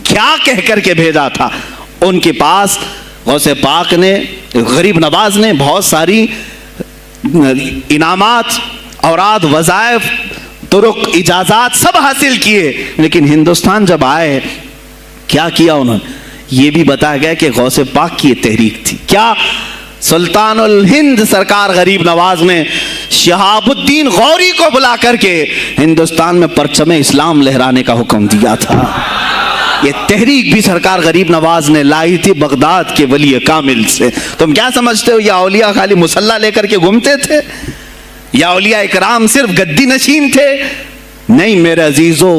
کیا کہہ کر کے بھیجا تھا. ان کے پاس غوث پاک نے, غریب نواز نے بہت ساری انعامات, اوراد, وظائف, طرق, اجازات سب حاصل کیے, لیکن ہندوستان جب آئے کیا کیا انہوں نے؟ یہ بھی بتایا گیا کہ غوث پاک کی یہ تحریک تھی. کیا؟ سلطان الہند سرکار غریب نواز نے شہاب الدین غوری کو بلا کر کے ہندوستان میں پرچم اسلام لہرانے کا حکم دیا تھا. یہ تحریک بھی سرکار غریب نواز نے لائی تھی بغداد کے ولی کامل سے. تم کیا سمجھتے ہو یہ اولیاء خالی مسلح لے کر کے گھومتے تھے؟ یا اولیاء اکرام صرف گدی نشین تھے؟ نہیں میرے عزیزو,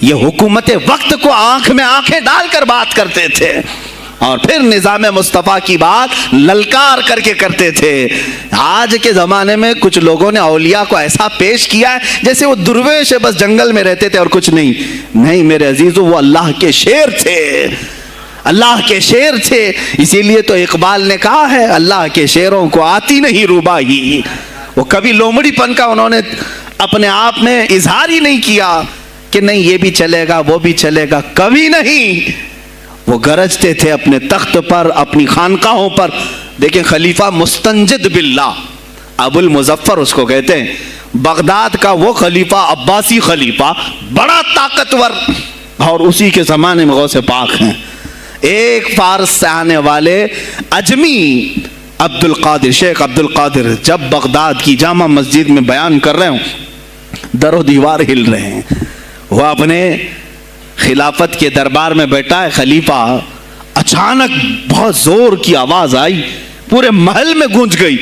یہ حکومت وقت کو آنکھ میں آنکھیں ڈال کر بات کرتے تھے اور پھر نظام مصطفیٰ کی بات للکار کر کے کرتے تھے. آج کے زمانے میں کچھ لوگوں نے اولیاء کو ایسا پیش کیا ہے جیسے وہ درویش ہے, بس جنگل میں رہتے تھے اور کچھ نہیں. نہیں میرے عزیزو, وہ اللہ کے شیر تھے, اللہ کے شیر تھے. اسی لیے تو اقبال نے کہا ہے اللہ کے شیروں کو آتی نہیں روباہی. وہ کبھی لومڑی پن کا انہوں نے اپنے آپ میں اظہار ہی نہیں کیا کہ نہیں یہ بھی چلے گا وہ بھی چلے گا, کبھی نہیں. وہ گرجتے تھے اپنے تخت پر, اپنی خانقاہوں پر. دیکھیں خلیفہ مستنجد باللہ, ابو المظفر اس کو کہتے ہیں, بغداد کا وہ خلیفہ, عباسی خلیفہ, بڑا طاقتور, اور اسی کے زمانے میں غوث پاک ہیں. ایک فارس سے آنے والے اجمی عبد القادر، شیخ عبد القادر جب بغداد کی جامع مسجد میں بیان کر رہے ہوں، در و دیوار ہل رہے ہیں. وہ اپنے خلافت کے دربار میں بیٹھا ہے خلیفہ، اچانک بہت زور کی آواز آئی، پورے محل میں گونج گئی.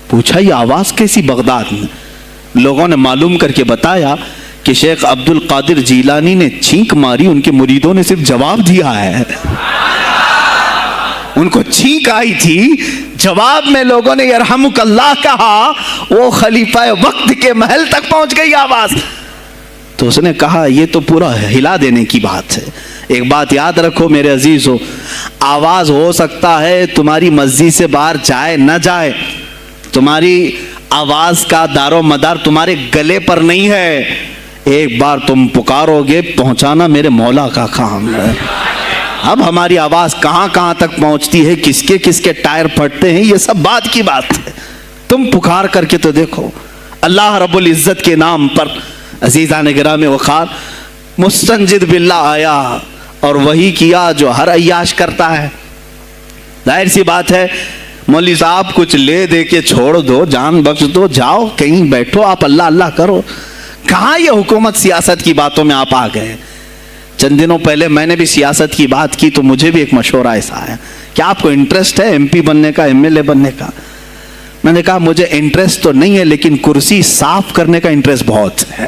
پوچھا یہ آواز کیسی بغداد میں؟ لوگوں نے معلوم کر کے بتایا کہ شیخ عبد القادر جیلانی نے چھینک ماری، ان کے مریدوں نے صرف جواب دیا ہے. ان کو چھینک آئی تھی، جواب میں لوگوں نے یرحمک اللہ کہا، وہ خلیفہ وقت کے محل تک پہنچ گئی آواز. تو اس نے کہا یہ تو پورا ہلا دینے کی بات ہے. ایک بات یاد رکھو میرے عزیزو، آواز ہو سکتا ہے تمہاری مسجد سے باہر جائے نہ جائے، تمہاری آواز کا دار و مدار تمہارے گلے پر نہیں ہے. ایک بار تم پکارو گے، پہنچانا میرے مولا کا کام ہے. اب ہماری آواز کہاں کہاں تک پہنچتی ہے، کس کے ٹائر پھٹتے ہیں، یہ سب بات کی بات ہے. تم پکار کر کے تو دیکھو. اللہ رب العزت کے نام پر عزیزان گرامی وقار مستنجد باللہ آیا اور وہی کیا جو ہر عیاش کرتا ہے. ظاہر سی بات ہے مولوی صاحب کچھ لے دے کے چھوڑ دو، جان بخش دو، جاؤ کہیں بیٹھو، آپ اللہ اللہ کرو. کہاں یہ حکومت سیاست کی باتوں میں آپ آ گئے؟ چند دنوں پہلے میں نے بھی سیاست کی بات کی تو مجھے بھی ایک مشورہ ایسا آیا کہ آپ کو انٹرسٹ ہے MP بننے کا، MLA بننے کا؟ میں نے کہا مجھے انٹرسٹ تو نہیں ہے لیکن کرسی صاف کرنے کا انٹرسٹ بہت ہے.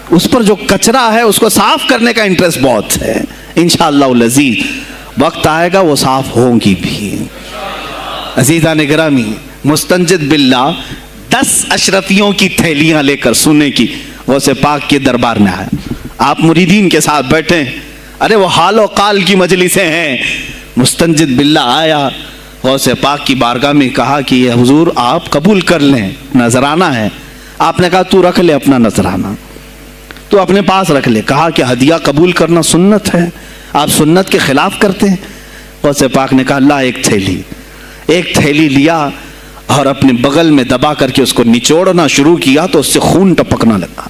اس پر جو کچرا ہے اس کو صاف کرنے کا انٹرسٹ بہت ہے. انشاءاللہ العزیز وقت آئے گا وہ صاف ہوں گی بھی. عزیزان گرامی مستنجد باللہ 10 اشرفیوں کی تھیلیاں لے کر سونے کی غوث پاک کے دربار میں آیا. آپ مریدین کے ساتھ بیٹھے، ارے وہ حال و قال کی مجلسیں ہیں. مستنجد باللہ آیا، غوث پاک کی بارگاہ میں کہا کہ یہ حضور آپ قبول کر لیں، نذرانہ ہے. آپ نے کہا تو رکھ لے اپنا نذرانہ، تو اپنے پاس رکھ لے. کہا کہ ہدیہ قبول کرنا سنت ہے، آپ سنت کے خلاف کرتے ہیں. غوث پاک نے کہا اللہ ایک تھیلی لیا اور اپنے بغل میں دبا کر کے اس کو نچوڑنا شروع کیا تو اس سے خون ٹپکنا لگا.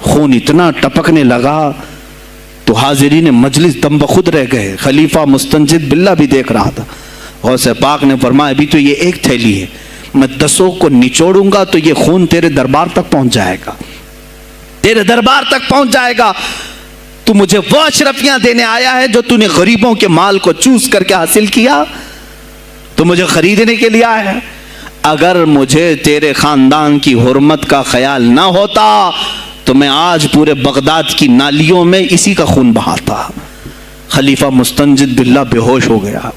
خون اتنا ٹپکنے لگا تو حاضرین مجلس دم بخود رہ گئے. خلیفہ مستنجد باللہ بھی دیکھ رہا تھا. غوث پاک نے فرمایا ابھی تو یہ ایک تھیلی ہے، میں 10 کو نچوڑوں گا تو یہ خون تیرے دربار تک پہنچ جائے گا، تیرے دربار تک پہنچ جائے گا. تو مجھے وہ اشرفیاں دینے آیا ہے جو تو نے غریبوں کے مال کو چوس کر کے حاصل کیا، تو مجھے خریدنے کے لیے آیا ہے. اگر مجھے تیرے خاندان کی حرمت کا خیال نہ ہوتا تو میں آج پورے بغداد کی نالیوں میں اسی کا خون بہاتا. خلیفہ مستنجد باللہ بے ہوش ہو گیا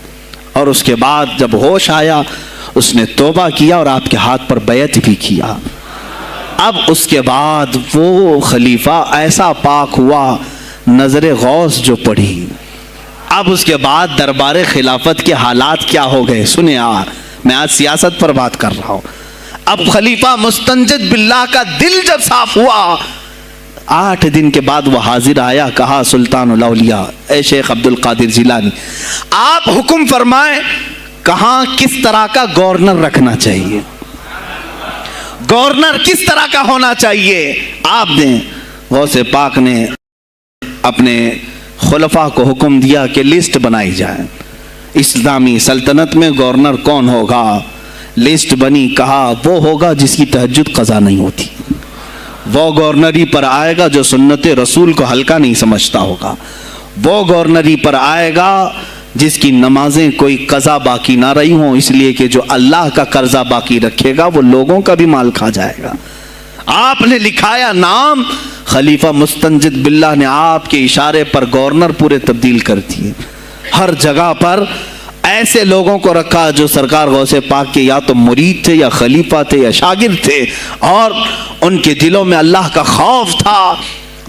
اور اس کے بعد جب ہوش آیا اس نے توبہ کیا اور آپ کے ہاتھ پر بیعت بھی کیا. اب اس کے بعد وہ خلیفہ ایسا پاک ہوا، نظر غوث جو پڑھی. اب اس کے بعد دربار خلافت کے حالات کیا ہو گئے سنیں. میں آج سیاست پر بات کر رہا ہوں. اب خلیفہ مستنجد باللہ کا دل جب صاف ہوا، 8 دن کے بعد وہ حاضر آیا. کہا سلطان الاولیاء اے شیخ عبد القادر جیلانی، آپ حکم فرمائیں کہاں کس طرح کا گورنر رکھنا چاہیے، گورنر کس طرح کا ہونا چاہیے آپ دیں. غوث پاک نے اپنے خلفاء کو حکم دیا کہ لسٹ بنائی جائے، اسلامی سلطنت میں گورنر کون ہوگا. لسٹ بنی. کہا وہ ہوگا جس کی تہجد قضا نہیں ہوتی، وہ گورنری پر آئے گا جو سنت رسول کو ہلکا نہیں سمجھتا ہوگا، وہ گورنری پر آئے گا جس کی نمازیں کوئی قضا باقی نہ رہی ہوں، اس لیے کہ جو اللہ کا قرضہ باقی رکھے گا وہ لوگوں کا بھی مال کھا جائے گا. آپ نے لکھایا نام، خلیفہ مستنجد باللہ نے آپ کے اشارے پر گورنر پورے تبدیل کر دیے. ہر جگہ پر ایسے لوگوں کو رکھا جو سرکار غوث پاک کے یا تو مرید تھے یا خلیفہ تھے یا شاگرد تھے، اور ان کے دلوں میں اللہ کا خوف تھا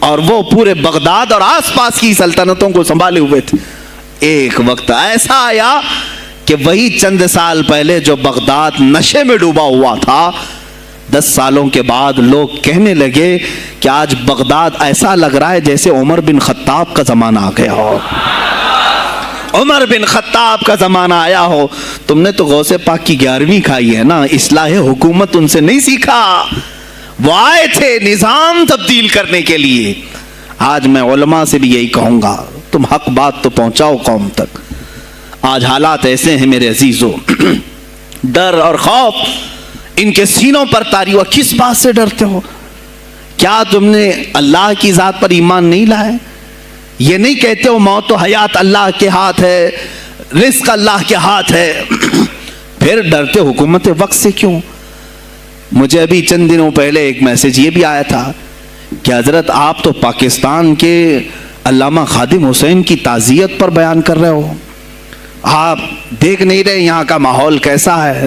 اور وہ پورے بغداد اور آس پاس کی سلطنتوں کو سنبھالے ہوئے تھے. ایک وقت ایسا آیا کہ وہی چند سال پہلے جو بغداد نشے میں ڈوبا ہوا تھا، 10 سالوں کے بعد لوگ کہنے لگے کہ آج بغداد ایسا لگ رہا ہے جیسے عمر بن خطاب کا زمانہ آ گیا ہو، عمر بن خطاب کا زمانہ آیا ہو. تم نے تو غوث پاک کی 11ویں کھائی ہے نا، اصلاح حکومت ان سے نہیں سیکھا. وہ آئے تھے نظام تبدیل کرنے کے لیے. آج میں علماء سے بھی یہی کہوں گا، تم حق بات تو پہنچاؤ قوم تک. آج حالات ایسے ہیں میرے عزیزوں، ڈر اور خوف ان کے سینوں پر طاری ہوا۔ کس بات سے ڈرتے ہو؟ کیا تم نے اللہ کی ذات پر ایمان نہیں لائے؟ یہ نہیں کہتے ہو موت و حیات اللہ کے ہاتھ ہے، رزق اللہ کے ہاتھ ہے، پھر ڈرتے حکومت وقت سے کیوں؟ مجھے ابھی چند دنوں پہلے ایک میسج یہ بھی آیا تھا کہ حضرت آپ تو پاکستان کے علامہ خادم حسین کی تعزیت پر بیان کر رہے ہو، آپ دیکھ نہیں رہے یہاں کا ماحول کیسا ہے؟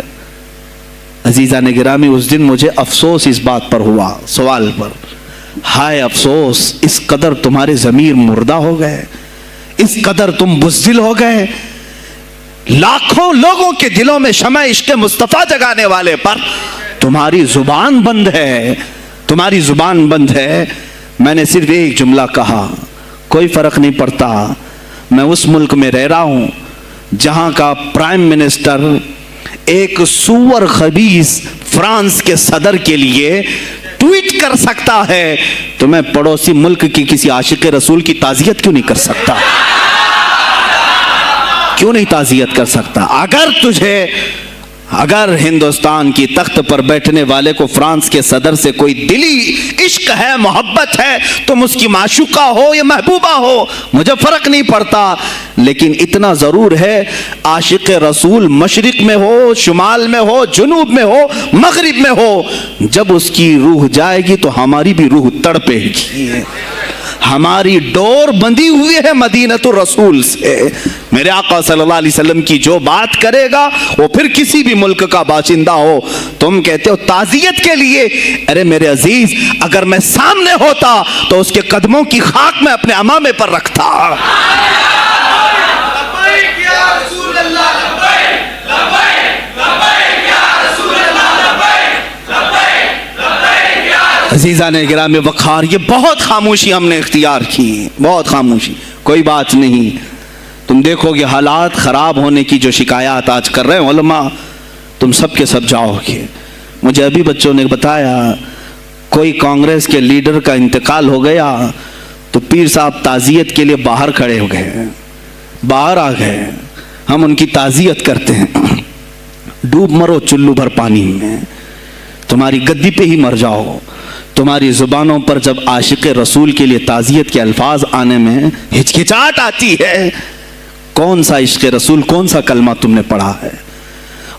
عزیزان گرامی، اس دن مجھے افسوس اس بات پر ہوا، سوال پر، ہائے افسوس، اس قدر تمہارے ضمیر مردہ ہو گئے، اس قدر تم بزدل ہو گئے، لاکھوں لوگوں کے دلوں میں شمع عشق مصطفیٰ جگانے والے پر تمہاری زبان بند ہے، تمہاری زبان بند ہے۔ میں نے صرف ایک جملہ کہا، کوئی فرق نہیں پڑتا، میں اس ملک میں رہ رہا ہوں جہاں کا پرائم منسٹر ایک سور خبیث فرانس کے صدر کے لیے ٹویٹ کر سکتا ہے، تو میں پڑوسی ملک کی کسی عاشق رسول کی تعزیت کیوں نہیں کر سکتا؟ کیوں نہیں تعزیت کر سکتا؟ اگر ہندوستان کی تخت پر بیٹھنے والے کو فرانس کے صدر سے کوئی دلی عشق ہے، محبت ہے، تم اس کی معشوقہ ہو یا محبوبہ ہو، مجھے فرق نہیں پڑتا، لیکن اتنا ضرور ہے عاشق رسول مشرق میں ہو، شمال میں ہو، جنوب میں ہو، مغرب میں ہو، جب اس کی روح جائے گی تو ہماری بھی روح تڑپے گی۔ ہماری ڈور بندھی ہوئی ہے مدینۃ الرسول سے۔ میرے آقا صلی اللہ علیہ وسلم کی جو بات کرے گا وہ پھر کسی بھی ملک کا باشندہ ہو۔ تم کہتے ہو تعزیت کے لیے، ارے میرے عزیز، اگر میں سامنے ہوتا تو اس کے قدموں کی خاک میں اپنے امامے پر رکھتا۔ عزیزان گرام وقار، یہ بہت خاموشی ہم نے اختیار کی، بہت خاموشی، کوئی بات نہیں۔ تم دیکھو گے حالات خراب ہونے کی جو شکایات آج کر رہے ہیں علماء، تم سب کے سب جاؤ گے۔ مجھے ابھی بچوں نے بتایا کوئی کانگریس کے لیڈر کا انتقال ہو گیا تو پیر صاحب تعزیت کے لیے باہر کھڑے ہو گئے، باہر آ گئے، ہم ان کی تعزیت کرتے ہیں۔ ڈوب مرو چلو بھر پانی میں، تمہاری گدی پہ ہی مر جاؤ۔ تمہاری زبانوں پر جب عاشق رسول کے لیے تعزیت کے الفاظ آنے میں ہچکچاہٹ آتی ہے، کون سا عشق رسول، کون سا کلمہ تم نے پڑھا ہے؟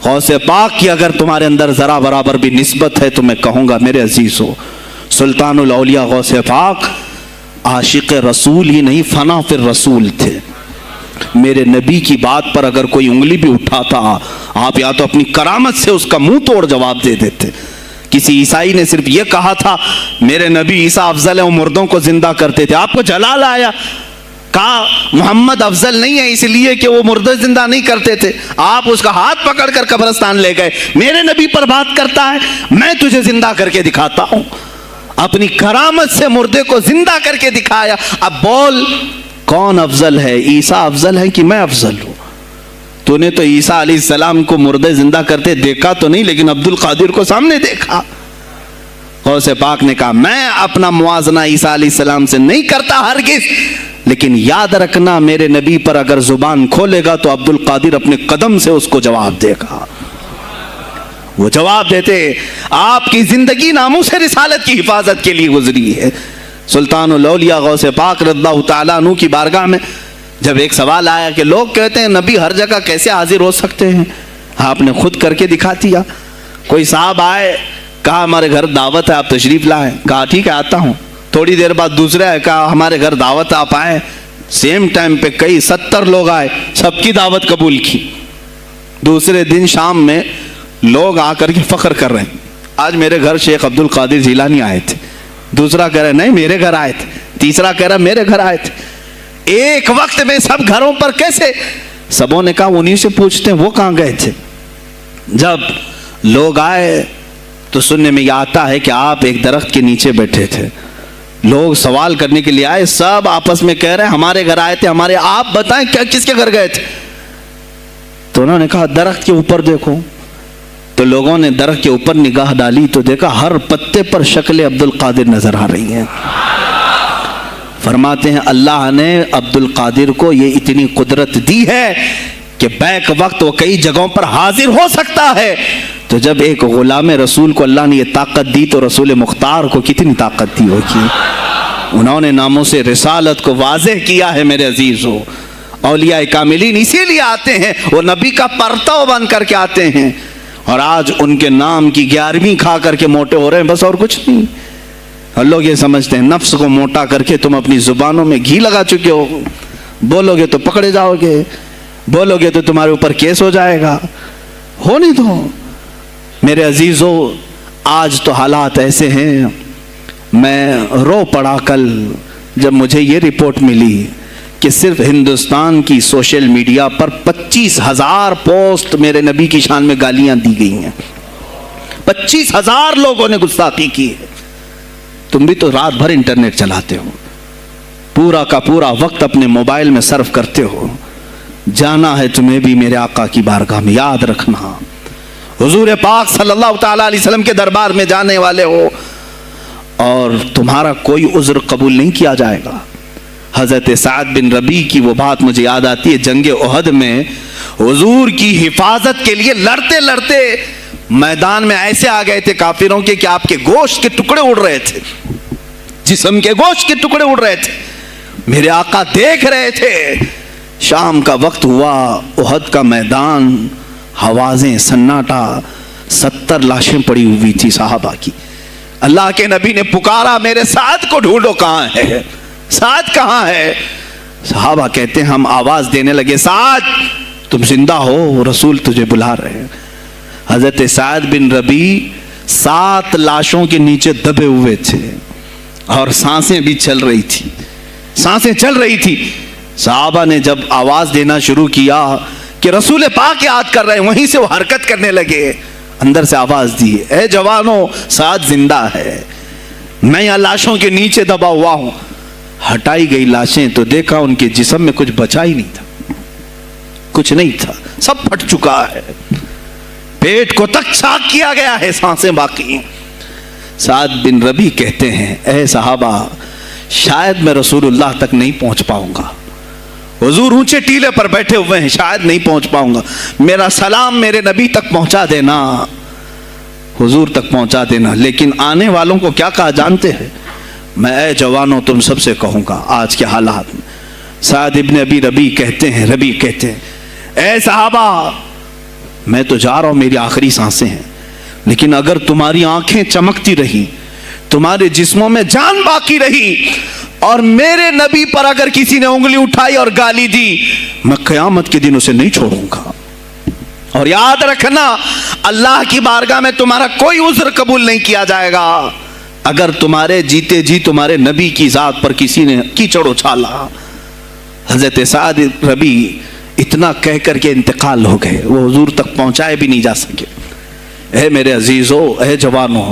غوث پاک کی اگر تمہارے اندر ذرا برابر بھی نسبت ہے تو میں کہوں گا میرے عزیزو، سلطان الاولیاء غوث پاک عاشق رسول ہی نہیں، فنا فی الرسول تھے۔ میرے نبی کی بات پر اگر کوئی انگلی بھی اٹھاتا، آپ یا تو اپنی کرامت سے اس کا منہ توڑ جواب دے دیتے۔ کسی عیسائی نے صرف یہ کہا تھا میرے نبی عیسیٰ افضل ہے، وہ مردوں کو زندہ کرتے تھے، آپ کو جلال آیا، کہا محمد افضل نہیں ہے اس لیے کہ وہ مردے زندہ نہیں کرتے تھے، آپ اس کا ہاتھ پکڑ کر قبرستان لے گئے، میرے نبی پر بات کرتا ہے، میں تجھے زندہ کر کے دکھاتا ہوں۔ اپنی کرامت سے مردے کو زندہ کر کے دکھایا۔ اب بول کون افضل ہے، عیسیٰ افضل ہے کہ میں افضل ہوں؟ تو نے تو عیسیٰ علیہ السلام کو مردے زندہ کرتے دیکھا تو نہیں، لیکن عبد القادر کو سامنے دیکھا۔ غوث پاک نے کہا میں اپنا موازنہ عیسیٰ علیہ السلام سے نہیں کرتا ہرگز، لیکن یاد رکھنا میرے نبی پر اگر زبان کھولے گا تو عبد القادر اپنے قدم سے اس کو جواب دے گا۔ وہ جواب دیتے، آپ کی زندگی ناموس رسالت کی حفاظت کے لیے گزری ہے۔ سلطان الاولیاء غوث پاک رضی اللہ تعالیٰ عنہ کی بارگاہ میں جب ایک سوال آیا کہ لوگ کہتے ہیں نبی ہر جگہ کیسے حاضر ہو سکتے ہیں، آپ نے خود کر کے دکھا دیا۔ کوئی صاحب آئے، کہا ہمارے گھر دعوت ہے، آپ تشریف لائیں، کہا ٹھیک ہے آتا ہوں۔ تھوڑی دیر بعد دوسرے آئے، کہا ہمارے گھر دعوت آپ آئیں، سیم ٹائم پہ کئی 70 لوگ آئے، سب کی دعوت قبول کی۔ دوسرے دن شام میں لوگ آ کر کے فخر کر رہے ہیں، آج میرے گھر شیخ عبد القادر جیلانی آئے تھے، دوسرا کہہ رہا نہیں میرے گھر آئے تھے، تیسرا کہہ رہا میرے گھر آئے تھے۔ ایک وقت میں سب گھروں پر کیسے؟ سبوں نے کہا انہی سے پوچھتے ہیں وہ کہاں گئے تھے۔ جب لوگ آئے تو سننے میں یہ آتا ہے کہ آپ ایک درخت کے نیچے بیٹھے تھے، لوگ سوال کرنے کے لیے آئے، سب آپس میں کہہ رہے ہیں ہمارے گھر آئے تھے، ہمارے، آپ بتائیں کیا کس کے گھر گئے تھے؟ تو انہوں نے کہا درخت کے اوپر دیکھو۔ تو لوگوں نے درخت کے اوپر نگاہ ڈالی تو دیکھا ہر پتے پر شکل عبد القادر نظر آ رہی ہیں۔ فرماتے ہیں اللہ نے عبد القادر کو یہ اتنی قدرت دی ہے کہ بیک وقت وہ کئی جگہوں پر حاضر ہو سکتا ہے. تو جب ایک غلام رسول کو اللہ نے یہ طاقت دی تو رسول مختار کو کتنی طاقت دی ہوگی. انہوں نے ناموس رسالت کو واضح کیا ہے میرے عزیزو. اولیاء کاملین اسی لیے آتے ہیں, وہ نبی کا پرتو بن کر کے آتے ہیں, اور آج ان کے نام کی 11ویں کھا کر کے موٹے ہو رہے ہیں, بس اور کچھ نہیں. اور لوگ یہ سمجھتے ہیں نفس کو موٹا کر کے تم اپنی زبانوں میں گھی لگا چکے ہو, بولو گے تو پکڑے جاؤ گے, بولو گے تو تمہارے اوپر کیس ہو جائے گا. ہو نہیں تو میرے عزیزو, آج تو حالات ایسے ہیں. میں رو پڑا کل جب مجھے یہ رپورٹ ملی کہ صرف ہندوستان کی سوشل میڈیا پر 25,000 پوسٹ میرے نبی کی شان میں گالیاں دی گئی ہیں. 25,000 لوگوں نے گستاخی کی ہے. تم بھی تو رات بھر انٹرنیٹ چلاتے ہو, پورا کا پورا وقت اپنے موبائل میں صرف کرتے ہو. جانا ہے تمہیں بھی میرے آقا کی بارگاہ میں, یاد رکھنا حضور پاک صلی اللہ تعالی علیہ وسلم کے دربار میں جانے والے ہو اور تمہارا کوئی عذر قبول نہیں کیا جائے گا. حضرت سعد بن ربیع کی وہ بات مجھے یاد آتی ہے, جنگ احد میں حضور کی حفاظت کے لیے لڑتے لڑتے میدان میں ایسے آ گئے تھے کافروں کے کہ آپ کے گوشت کے ٹکڑے اڑ رہے تھے, جسم کے گوشت کے ٹکڑے اڑ رہے تھے. میرے آقا دیکھ رہے تھے. شام کا وقت ہوا, احد کا میدان, ہوازیں, سناٹا, 70 لاشیں پڑی ہوئی تھی صحابہ کی. اللہ کے نبی نے پکارا, میرے سعد کو ڈھونڈو, کہاں ہے سعد, کہاں ہے؟ صحابہ کہتے ہیں ہم آواز دینے لگے, سعد تم زندہ ہو, رسول تجھے بلا رہے ہیں. حضرت سعد بن ربیع 7 لاشوں کے نیچے دبے ہوئے تھے اور سانسیں بھی چل رہی تھی, سانسیں چل رہی تھی. صحابہ نے جب آواز دینا شروع کیا کہ رسول پاک یاد کر رہے ہیں, وہیں سے وہ حرکت کرنے لگے. اندر سے آواز دی, اے جوانوں سعد زندہ ہے, میں یہاں لاشوں کے نیچے دبا ہوا ہوں. ہٹائی گئی لاشیں تو دیکھا ان کے جسم میں کچھ بچا ہی نہیں تھا, کچھ نہیں تھا, سب پھٹ چکا ہے. پیٹ کو تک چاک کیا گیا ہے, سانسیں باقی. سعد بن ربیع کہتے ہیں, اے صحابہ شاید میں رسول اللہ تک نہیں پہنچ پاؤں گا, حضور اونچے ٹیلے پر بیٹھے ہوئے ہیں, شاید نہیں پہنچ پاؤں گا. میرا سلام میرے نبی تک پہنچا دینا, حضور تک پہنچا دینا. لیکن آنے والوں کو کیا کہا جانتے ہیں؟ میں اے جوانوں تم سب سے کہوں گا آج کے حالات میں. سعد ابن ابی ربیع کہتے ہیں, اے صحابہ میں تو جا رہا ہوں, میری آخری سانسیں ہیں, لیکن اگر تمہاری آنکھیں چمکتی رہی, تمہارے جسموں میں جان باقی رہی, اور میرے نبی پر اگر کسی نے انگلی اٹھائی اور گالی دی, میں قیامت کے دن اسے نہیں چھوڑوں گا. اور یاد رکھنا اللہ کی بارگاہ میں تمہارا کوئی عذر قبول نہیں کیا جائے گا اگر تمہارے جیتے جی تمہارے نبی کی ذات پر کسی نے کیچڑ اچھالا. حضرت سعد ربیع اتنا کہہ کر کے انتقال ہو گئے, وہ حضور تک پہنچائے بھی نہیں جا سکے. اے میرے عزیزو, اے جوانو,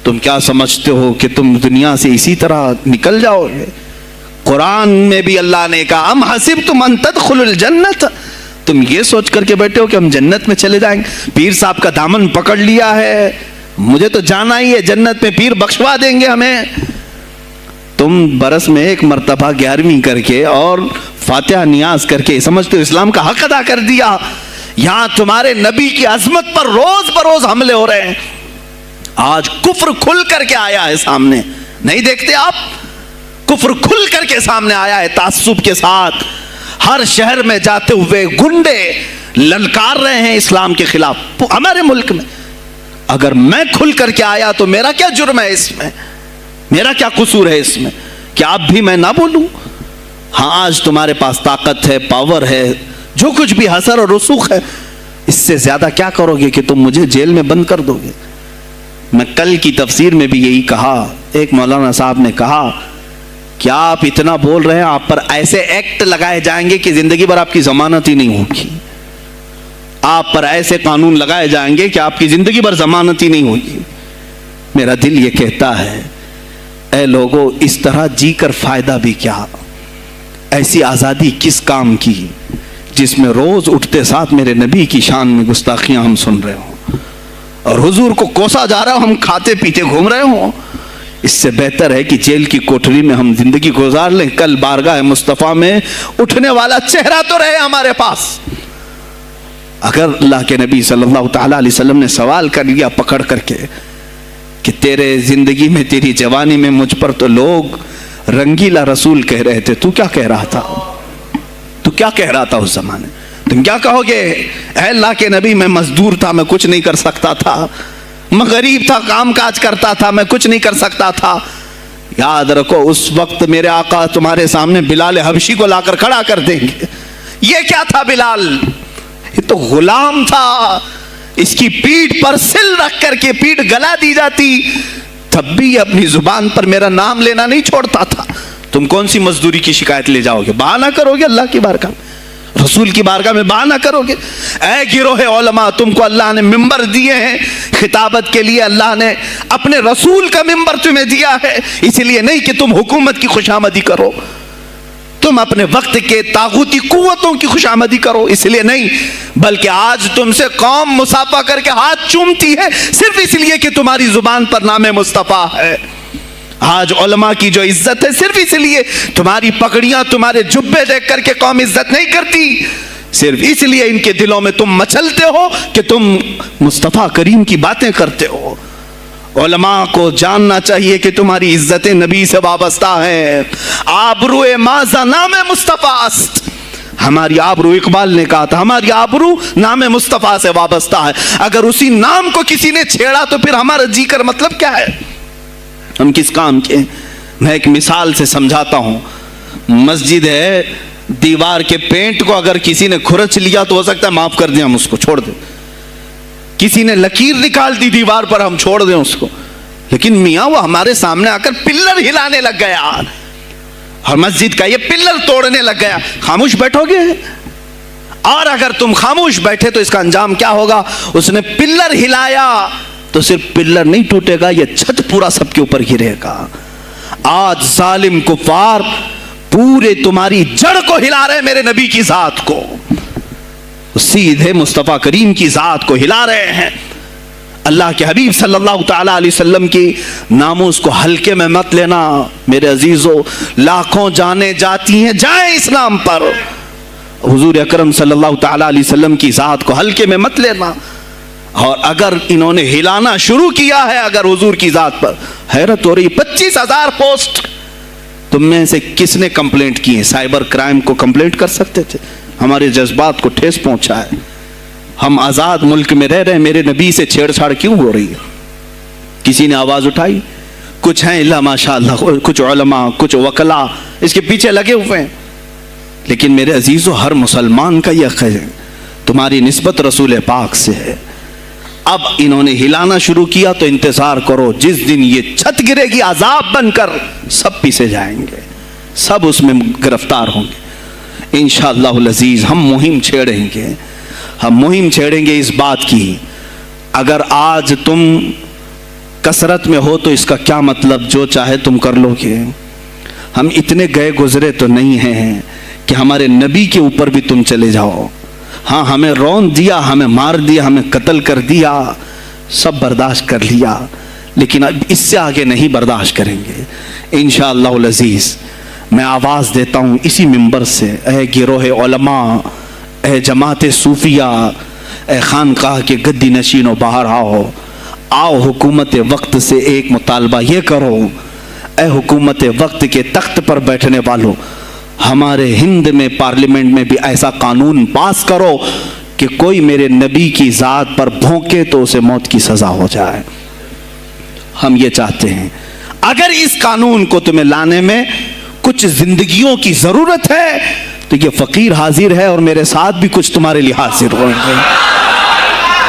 تم کیا سمجھتے ہو کہ تم دنیا سے اسی طرح نکل جاؤ گے؟ قرآن میں بھی اللہ نے کہا, ام حسبتم ان تدخلوا الجنت, تم یہ سوچ کر کے بیٹھے ہو کہ ہم جنت میں چلے جائیں گے. پیر صاحب کا دامن پکڑ لیا ہے, مجھے تو جانا ہی ہے جنت میں, پیر بخشوا دیں گے ہمیں. تم برس میں 1 مرتبہ 11ویں کر کے اور فاتحہ نیاز کر کے سمجھتے ہو اسلام کا حق ادا کر دیا. یہاں تمہارے نبی کی عظمت پر روز بروز حملے ہو رہے ہیں. آج کفر کھل کر کے آیا ہے سامنے, نہیں دیکھتے آپ؟ کفر کھل کر کے سامنے آیا ہے تعصب کے ساتھ. ہر شہر میں جاتے ہوئے گنڈے للکار رہے ہیں اسلام کے خلاف ہمارے ملک میں. اگر میں کھل کر کے آیا تو میرا کیا جرم ہے اس میں, میرا کیا قصور ہے اس میں کہ آپ بھی میں نہ بولوں؟ ہاں آج تمہارے پاس طاقت ہے, پاور ہے, جو کچھ بھی حسر اور رسوخ ہے, اس سے زیادہ کیا کرو گے کہ تم مجھے جیل میں بند کر دو گے؟ میں کل کی تفسیر میں بھی یہی کہا, ایک مولانا صاحب نے کہا کیا آپ اتنا بول رہے ہیں, آپ پر ایسے ایکٹ لگائے جائیں گے کہ زندگی بھر آپ کی ضمانت ہی نہیں ہوگی. آپ پر ایسے قانون لگائے جائیں گے کہ آپ کی زندگی بھر ضمانت ہی نہیں ہوگی. میرا دل یہ کہتا ہے اے لوگو, اس طرح جی کر فائدہ بھی کیا؟ ایسی آزادی کس کام کی جس میں روز اٹھتے ساتھ میرے نبی کی شان میں گستاخیاں ہم سن رہے ہوں اور حضور کو کوسا جا رہا ہوں, ہم کھاتے پیتے گھوم رہے ہوں. اس سے بہتر ہے کہ جیل کی کوٹری میں ہم زندگی گزار لیں, کل بارگاہ مصطفیٰ میں اٹھنے والا چہرہ تو رہے ہمارے پاس. اگر اللہ کے نبی صلی اللہ تعالیٰ علیہ وسلم نے سوال کر لیا پکڑ کر کے کہ تیرے زندگی میں تیری جوانی میں مجھ پر تو لوگ رنگیلا رسول کہہ رہے تھے، تو کیا کہہ رہا تھا؟ تو کیا کہہ رہا تھا اس زمانے؟ تم کیا کہو گے؟ اے اللہ کے نبی میں مزدور تھا، میں کچھ نہیں کر سکتا تھا، میں غریب تھا، کام کاج کرتا تھا، میں کچھ نہیں کر سکتا تھا۔ یاد رکھو اس وقت میرے آقا تمہارے سامنے بلال حبشی کو لا کر کھڑا کر دیں گے۔ یہ کیا تھا بلال؟ یہ تو غلام تھا، اس کی پیٹھ پر سل رکھ کر کے پیٹھ گلا دی جاتی، تب بھی اپنی زبان پر میرا نام لینا نہیں چھوڑتا تھا۔ تم کون سی مزدوری کی شکایت لے جاؤ گے؟ بہانہ کرو گے اللہ کی بارگاہ میں، رسول کی بارگاہ میں بہانہ کرو گے؟ اے گروہ علماء، تم کو اللہ نے ممبر دیے ہیں خطابت کے لیے، اللہ نے اپنے رسول کا ممبر تمہیں دیا ہے، اس لیے نہیں کہ تم حکومت کی خوشامدی کرو، تم اپنے وقت کے طاغوتی قوتوں کی خوشامدی کرو، اس لیے نہیں، بلکہ آج تم سے قوم مصافحہ کر کے ہاتھ چومتی ہے صرف اس لیے کہ تمہاری زبان پر نام مصطفیٰ ہے۔ آج علماء کی جو عزت ہے صرف اس لیے، تمہاری پگڑیاں تمہارے جبے دیکھ کر کے قوم عزت نہیں کرتی، صرف اس لیے ان کے دلوں میں تم مچلتے ہو کہ تم مصطفیٰ کریم کی باتیں کرتے ہو۔ علماء کو جاننا چاہیے کہ تمہاری عزت نبی سے وابستہ ہے۔ آبرو ماذا نام مصطفیٰ است، ہماری آبرو، اقبال نے کہا تھا ہماری آبرو نام مصطفیٰ سے وابستہ ہے۔ اگر اسی نام کو کسی نے چھیڑا تو پھر ہمارا جی کر مطلب کیا ہے؟ ہم کس کام کے؟ میں ایک مثال سے سمجھاتا ہوں۔ مسجد ہے، دیوار کے پینٹ کو اگر کسی نے کھرچ لیا تو ہو سکتا ہے معاف کر دیں، ہم اس کو چھوڑ دیں۔ کسی نے لکیر نکال دی دیوار پر، ہم چھوڑ دیں اس کو، لیکن میاں وہ ہمارے سامنے آ کر پلر ہلانے لگ گیا اور مسجد کا یہ پلر توڑنے لگ گیا، خاموش بیٹھو گے؟ اور اگر تم خاموش بیٹھے تو اس کا انجام کیا ہوگا؟ اس نے پلر ہلایا تو صرف پلر نہیں ٹوٹے گا، یہ چھت پورا سب کے اوپر گرے گا۔ آج ظالم کفار پورے تمہاری جڑ کو ہلا رہے میرے نبی کی ذات کو، سیدھے مصطفیٰ کریم کی ذات کو ہلا رہے ہیں۔ اللہ کے حبیب صلی اللہ تعالیٰ علیہ وسلم کی ناموس کو ہلکے میں مت لینا میرے عزیزو، لاکھوں جانیں جاتی ہیں جائیں اسلام پر، حضور اکرم صلی اللہ تعالیٰ علیہ وسلم کی ذات کو ہلکے میں مت لینا۔ اور اگر انہوں نے ہلانا شروع کیا ہے اگر حضور کی ذات پر، حیرت ہو رہی، 25,000 پوسٹ تم میں سے کس نے کمپلینٹ کی ہے؟ سائبر کرائم کو کمپلینٹ کر سکتے تھے، ہمارے جذبات کو ٹھیس پہنچا ہے۔ ہم آزاد ملک میں رہ رہے ہیں، میرے نبی سے چھیڑ چھاڑ کیوں ہو رہی ہے؟ کسی نے آواز اٹھائی؟ کچھ ہیں اللہ ماشاء اللہ، کچھ علماء، کچھ وکلا اس کے پیچھے لگے ہوئے ہیں، لیکن میرے عزیزو ہر مسلمان کا یہ حق ہے، تمہاری نسبت رسول پاک سے ہے۔ اب انہوں نے ہلانا شروع کیا تو انتظار کرو، جس دن یہ چھت گرے گی عذاب بن کر سب پیچھے جائیں گے، سب اس میں گرفتار ہوں گے۔ انشاءاللہ العزیز ہم مہم چھیڑیں گے، ہم مہم چھیڑیں گے اس بات کی۔ اگر آج تم کثرت میں ہو تو اس کا کیا مطلب جو چاہے تم کر لو گے؟ ہم اتنے گئے گزرے تو نہیں ہیں کہ ہمارے نبی کے اوپر بھی تم چلے جاؤ۔ ہاں ہمیں رون دیا، ہمیں مار دیا، ہمیں قتل کر دیا، سب برداشت کر لیا، لیکن اب اس سے آگے نہیں برداشت کریں گے انشاءاللہ العزیز۔ میں آواز دیتا ہوں اسی منبر سے، اے گروہ علماء، اے جماعت صوفیہ، اے خانقاہ کے گدی نشینوں، باہر آؤ، آؤ حکومت وقت سے ایک مطالبہ یہ کرو، اے حکومت وقت کے تخت پر بیٹھنے والوں، ہمارے ہند میں پارلیمنٹ میں بھی ایسا قانون پاس کرو کہ کوئی میرے نبی کی ذات پر بھونکے تو اسے موت کی سزا ہو جائے۔ ہم یہ چاہتے ہیں۔ اگر اس قانون کو تمہیں لانے میں کچھ زندگیوں کی ضرورت ہے تو یہ فقیر حاضر ہے اور میرے ساتھ بھی کچھ تمہارے لیے حاضر ہوئیں گے،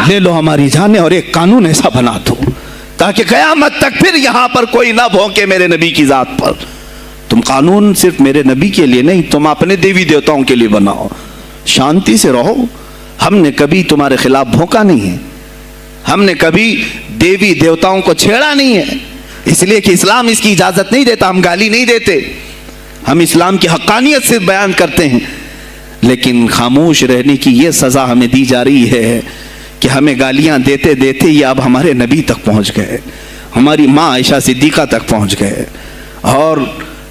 لے لو ہماری جانیں اور ایک قانون ایسا بنا دو تاکہ قیامت تک پھر یہاں پر کوئی نہ بھونکے میرے نبی کی ذات پر۔ تم قانون صرف میرے نبی کے لیے نہیں، تم اپنے دیوی دیوتاؤں کے لیے بناؤ، شانتی سے رہو۔ ہم نے کبھی تمہارے خلاف بھونکا نہیں ہے، ہم نے کبھی دیوی دیوتاؤں کو چھیڑا نہیں ہے، اس لیے کہ اسلام اس کی اجازت نہیں دیتا، ہم گالی نہیں دیتے، ہم اسلام کی حقانیت سے بیان کرتے ہیں، لیکن خاموش رہنے کی یہ سزا ہمیں دی جا رہی ہے کہ ہمیں گالیاں دیتے دیتے یہ اب ہمارے نبی تک پہنچ گئے، ہماری ماں عائشہ صدیقہ تک پہنچ گئے اور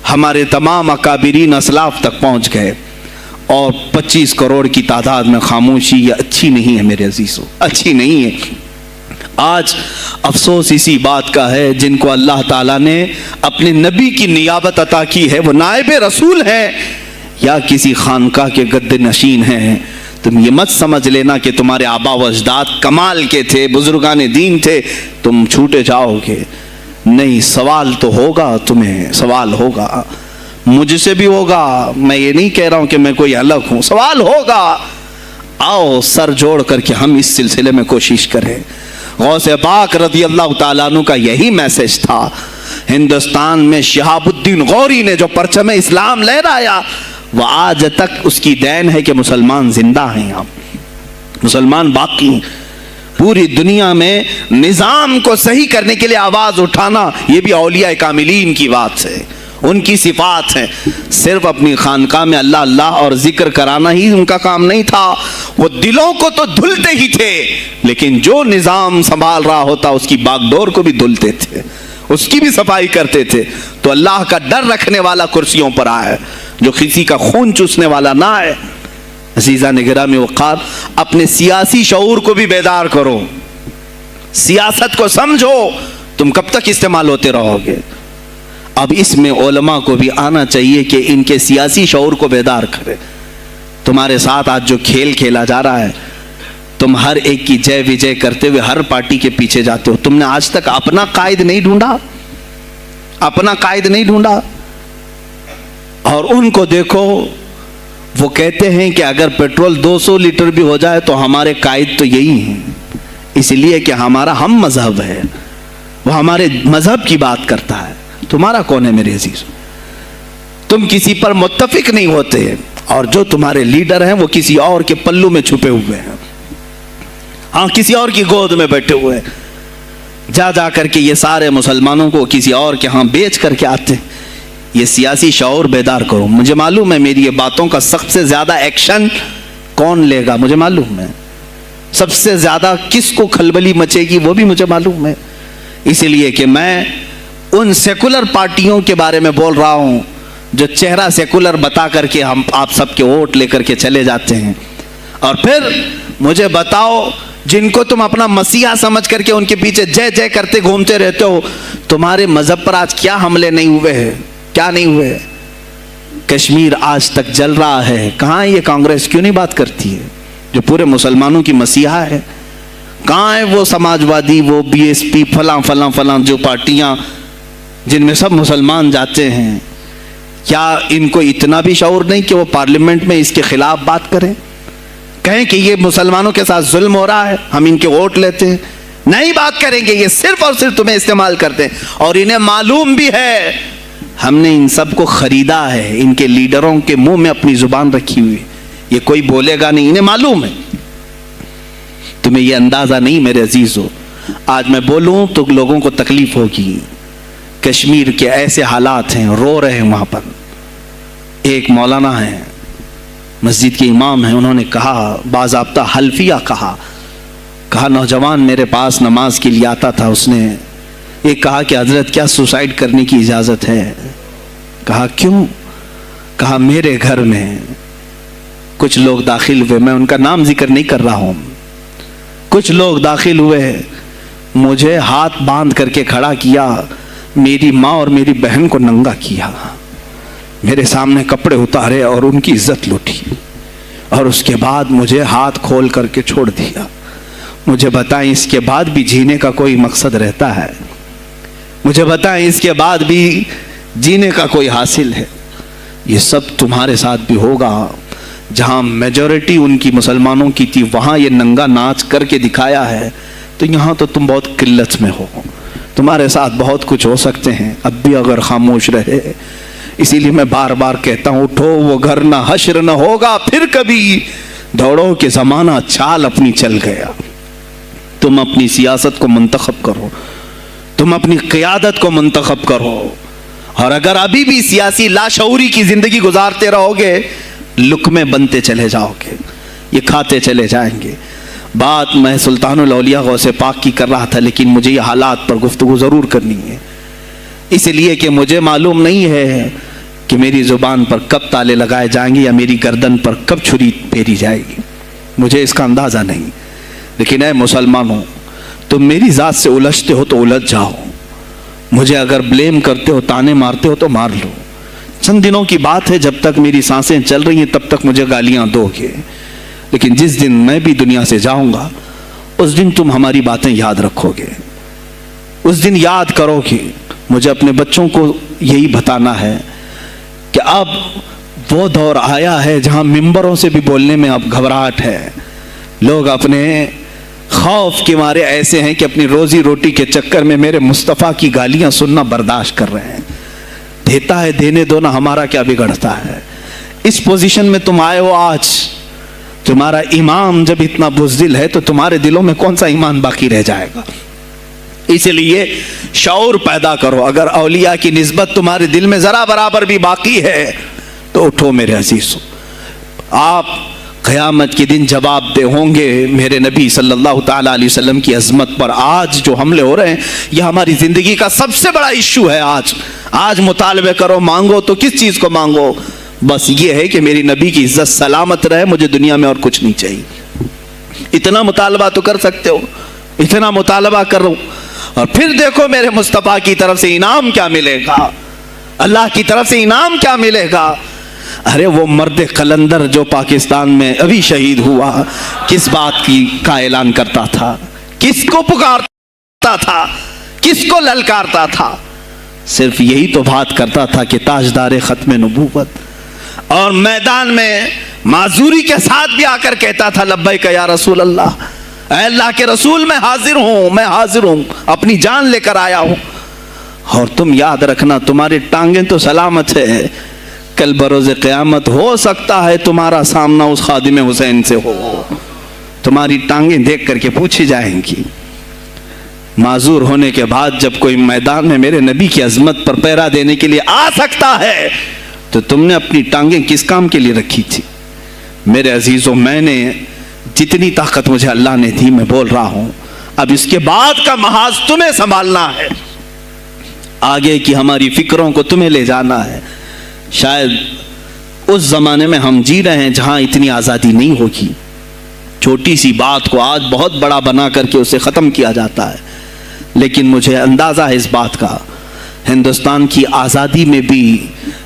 ہمارے تمام اکابرین اسلاف تک پہنچ گئے۔ اور 25 کروڑ کی تعداد میں خاموشی، یہ اچھی نہیں ہے میرے عزیزو، اچھی نہیں ہے۔ آج افسوس اسی بات کا ہے جن کو اللہ تعالیٰ نے اپنے نبی کی نیابت عطا کی ہے، وہ نائب رسول ہیں یا کسی خانقاہ کے گدے نشین ہیں، تم یہ مت سمجھ لینا کہ تمہارے آبا و اجداد کمال کے تھے، بزرگان دین تھے، تم چھوٹے جاؤ گے۔ نہیں، سوال تو ہوگا، تمہیں سوال ہوگا، مجھ سے بھی ہوگا، میں یہ نہیں کہہ رہا ہوں کہ میں کوئی الگ ہوں، سوال ہوگا۔ آؤ سر جوڑ کر کے ہم اس سلسلے میں کوشش کریں۔ غوث پاک رضی اللہ تعالیٰ عنہ کا یہی میسج تھا۔ ہندوستان میں شہاب الدین غوری نے جو پرچم اسلام لہرایا، وہ آج تک اس کی دین ہے کہ مسلمان زندہ ہیں، آپ مسلمان باقی ہیں۔ پوری دنیا میں نظام کو صحیح کرنے کے لیے آواز اٹھانا، یہ بھی اولیاء کاملین کی بات ہے، ان کی صفات ہیں۔ صرف اپنی خانقاہ میں اللہ اللہ اور ذکر کرانا ہی ان کا کام نہیں تھا، وہ دلوں کو تو دھلتے ہی تھے، لیکن جو نظام سنبھال رہا ہوتا اس کی باغ ڈور کو بھی دھلتے تھے، اس کی بھی صفائی کرتے تھے۔ تو اللہ کا ڈر رکھنے والا کرسیوں پر آئے، جو کسی کا خون چوسنے والا نہ آئے۔ عزیزان گرامی وقار، اپنے سیاسی شعور کو بھی بیدار کرو، سیاست کو سمجھو، تم کب تک استعمال ہوتے رہو گے؟ اب اس میں علماء کو بھی آنا چاہیے کہ ان کے سیاسی شعور کو بیدار کرے۔ تمہارے ساتھ آج جو کھیل کھیلا جا رہا ہے، تم ہر ایک کی جے وجے کرتے ہوئے ہر پارٹی کے پیچھے جاتے ہو، تم نے آج تک اپنا قائد نہیں ڈھونڈا، اپنا قائد نہیں ڈھونڈا۔ اور ان کو دیکھو، وہ کہتے ہیں کہ اگر پیٹرول 200 لیٹر بھی ہو جائے تو ہمارے قائد تو یہی ہیں، اس لیے کہ ہمارا ہم مذہب ہے، وہ ہمارے مذہب کی بات کرتا ہے۔ تمہارا کون ہے میرے عزیز؟ تم کسی پر متفق نہیں ہوتے، اور جو تمہارے لیڈر ہیں وہ کسی اور کے پلو میں چھپے ہوئے ہیں، ہاں کسی اور کی گود میں بیٹھے ہوئے ہیں، جا جا کر کے یہ سارے مسلمانوں کو کسی اور کے ہاں بیچ کر کے آتے ہیں۔ یہ سیاسی شعور بیدار کرو۔ مجھے معلوم ہے میری یہ باتوں کا سب سے زیادہ ایکشن کون لے گا، مجھے معلوم ہے، سب سے زیادہ کس کو کھلبلی مچے گی وہ بھی مجھے معلوم ہے، اس لیے کہ میں ان سیکولر پارٹیوں کے بارے میں بول رہا ہوں جو چہرہ سیکولر بتا کر کے ہم آپ سب کے ووٹ لے کر کے چلے جاتے ہیں، اور پھر مجھے بتاؤ جن کو تم اپنا مسیحا سمجھ کر کے ان کے پیچھے جے جے کرتے گھومتے رہتے ہو، تمہارے مذہب پر آج کیا حملے نہیں ہوئے ہیں، کیا نہیں ہوئے؟ کشمیر آج تک جل رہا ہے، کہاں یہ کانگریس کیوں نہیں بات کرتی ہے جو پورے مسلمانوں کی مسیحا ہے؟ کہاں ہے وہ سماجوادی، وہ بی ایس پی، فلاں فلاں فلاں جو پارٹیاں جن میں سب مسلمان جاتے ہیں؟ کیا ان کو اتنا بھی شعور نہیں کہ وہ پارلیمنٹ میں اس کے خلاف بات کریں، کہیں کہ یہ مسلمانوں کے ساتھ ظلم ہو رہا ہے، ہم ان کے ووٹ لیتے ہیں؟ نہیں بات کریں گے، یہ صرف اور صرف تمہیں استعمال کرتے ہیں، اور انہیں معلوم بھی ہے ہم نے ان سب کو خریدا ہے، ان کے لیڈروں کے منہ میں اپنی زبان رکھی ہوئی، یہ کوئی بولے گا نہیں، انہیں معلوم ہے۔ تمہیں یہ اندازہ نہیں میرے عزیزو، آج میں بولوں تو لوگوں کو تکلیف ہوگی۔ کشمیر کے ایسے حالات ہیں، رو رہے ہیں وہاں پر۔ ایک مولانا ہیں، مسجد کے امام ہیں، انہوں نے کہا، باضابطہ حلفیہ کہا نوجوان میرے پاس نماز کے لیے آتا تھا، اس نے یہ کہا کہ حضرت کیا سوسائڈ کرنے کی اجازت ہے؟ کہا کیوں؟ کہا میرے گھر میں کچھ لوگ داخل ہوئے، میں ان کا نام ذکر نہیں کر رہا ہوں، کچھ لوگ داخل ہوئے، مجھے ہاتھ باندھ کر کے کھڑا کیا، میری ماں اور میری بہن کو ننگا کیا، میرے سامنے کپڑے اتارے اور ان کی عزت لوٹی، اور اس کے بعد مجھے ہاتھ کھول کر کے چھوڑ دیا۔ مجھے بتائیں اس کے بعد بھی جینے کا کوئی مقصد رہتا ہے؟ مجھے بتائیں اس کے بعد بھی جینے کا کوئی حاصل ہے؟ یہ سب تمہارے ساتھ بھی ہوگا۔ جہاں میجورٹی ان کی مسلمانوں کی تھی وہاں یہ ننگا ناچ کر کے دکھایا ہے، تو یہاں تو تم بہت قلت میں ہو، تمہارے ساتھ بہت کچھ ہو سکتے ہیں، اب بھی اگر خاموش رہے۔ اسی لیے میں بار بار کہتا ہوں، اٹھو وہ گھر نہ حشر نہ ہوگا پھر کبھی، دوڑو کہ زمانہ چال اپنی چل گیا۔ تم اپنی سیاست کو منتخب کرو، تم اپنی قیادت کو منتخب کرو، اور اگر ابھی بھی سیاسی لاشعوری کی زندگی گزارتے رہو گے، لقمے بنتے چلے جاؤ گے، یہ کھاتے چلے جائیں گے۔ بات میں سلطان الاولیاء غوث پاک کی کر رہا تھا، لیکن مجھے یہ حالات پر گفتگو ضرور کرنی ہے، اس لیے کہ مجھے معلوم نہیں ہے کہ میری زبان پر کب تالے لگائے جائیں گے یا میری گردن پر کب چھری پھیری جائے گی، مجھے اس کا اندازہ نہیں۔ لیکن اے مسلمانوں، تم میری ذات سے الجھتے ہو تو الجھ جاؤ، مجھے اگر بلیم کرتے ہو، تانے مارتے ہو تو مار لو، چند دنوں کی بات ہے، جب تک میری سانسیں چل رہی ہیں تب تک مجھے گالیاں دو گے، لیکن جس دن میں بھی دنیا سے جاؤں گا اس دن تم ہماری باتیں یاد رکھو گے، اس دن یاد کرو گے۔ مجھے اپنے بچوں کو یہی بتانا ہے کہ اب وہ دور آیا ہے جہاں ممبروں سے بھی بولنے میں اب گھبراہٹ ہے، لوگ اپنے خوف کے مارے ایسے ہیں کہ اپنی روزی روٹی کے چکر میں میرے مصطفیٰ کی گالیاں سننا برداشت کر رہے ہیں۔ دیتا ہے، دینے دو نا، ہمارا کیا بگڑتا ہے؟ اس پوزیشن میں تم آئے ہو آج، تمہارا امام جب اتنا بزدل ہے تو تمہارے دلوں میں کون سا ایمان باقی رہ جائے گا؟ اس لیے شعور پیدا کرو۔ اگر اولیاء کی نسبت تمہارے دل میں ذرا برابر بھی باقی ہے تو اٹھو میرے عزیزو، آپ قیامت کے دن جواب دہ ہوں گے میرے نبی صلی اللہ تعالیٰ علیہ وسلم کی عظمت پر۔ آج جو حملے ہو رہے ہیں یہ ہماری زندگی کا سب سے بڑا ایشو ہے۔ آج مطالبے کرو، مانگو تو کس چیز کو مانگو؟ بس یہ ہے کہ میری نبی کی عزت سلامت رہے، مجھے دنیا میں اور کچھ نہیں چاہیے۔ اتنا مطالبہ تو کر سکتے ہو، اتنا مطالبہ کرو، اور پھر دیکھو میرے مصطفیٰ کی طرف سے انعام کیا ملے گا، اللہ کی طرف سے انعام کیا ملے گا۔ ارے وہ مرد قلندر جو پاکستان میں ابھی شہید ہوا، کس بات کا اعلان کرتا تھا؟ کس کو پکارتا تھا؟ کس کو للکارتا تھا؟ صرف یہی تو بات کرتا تھا کہ تاجدار ختم نبوت، اور میدان میں معذوری کے ساتھ بھی آ کر کہتا تھا لبیک یا رسول اللہ، اے اللہ کے رسول میں حاضر ہوں، میں حاضر ہوں، اپنی جان لے کر آیا ہوں۔ اور تم یاد رکھنا تمہاری ٹانگیں تو سلامت ہے، کل بروز قیامت ہو سکتا ہے تمہارا سامنا اس خادم حسین سے ہو، تمہاری ٹانگیں دیکھ کر کے پوچھی جائیں گی۔ معذور ہونے کے بعد جب کوئی میدان میں میرے نبی کی عظمت پر پہرا دینے کے لیے آ سکتا ہے تو تم نے اپنی ٹانگیں کس کام کے لیے رکھی تھی؟ میرے عزیزوں، میں نے جتنی طاقت مجھے اللہ نے دی میں بول رہا ہوں، اب اس کے بعد کا محاذ تمہیں سنبھالنا ہے، آگے کی ہماری فکروں کو تمہیں لے جانا ہے۔ شاید اس زمانے میں ہم جی رہے ہیں جہاں اتنی آزادی نہیں ہوگی، چھوٹی سی بات کو آج بہت بڑا بنا کر کے اسے ختم کیا جاتا ہے، لیکن مجھے اندازہ ہے اس بات کا، ہندوستان کی آزادی میں بھی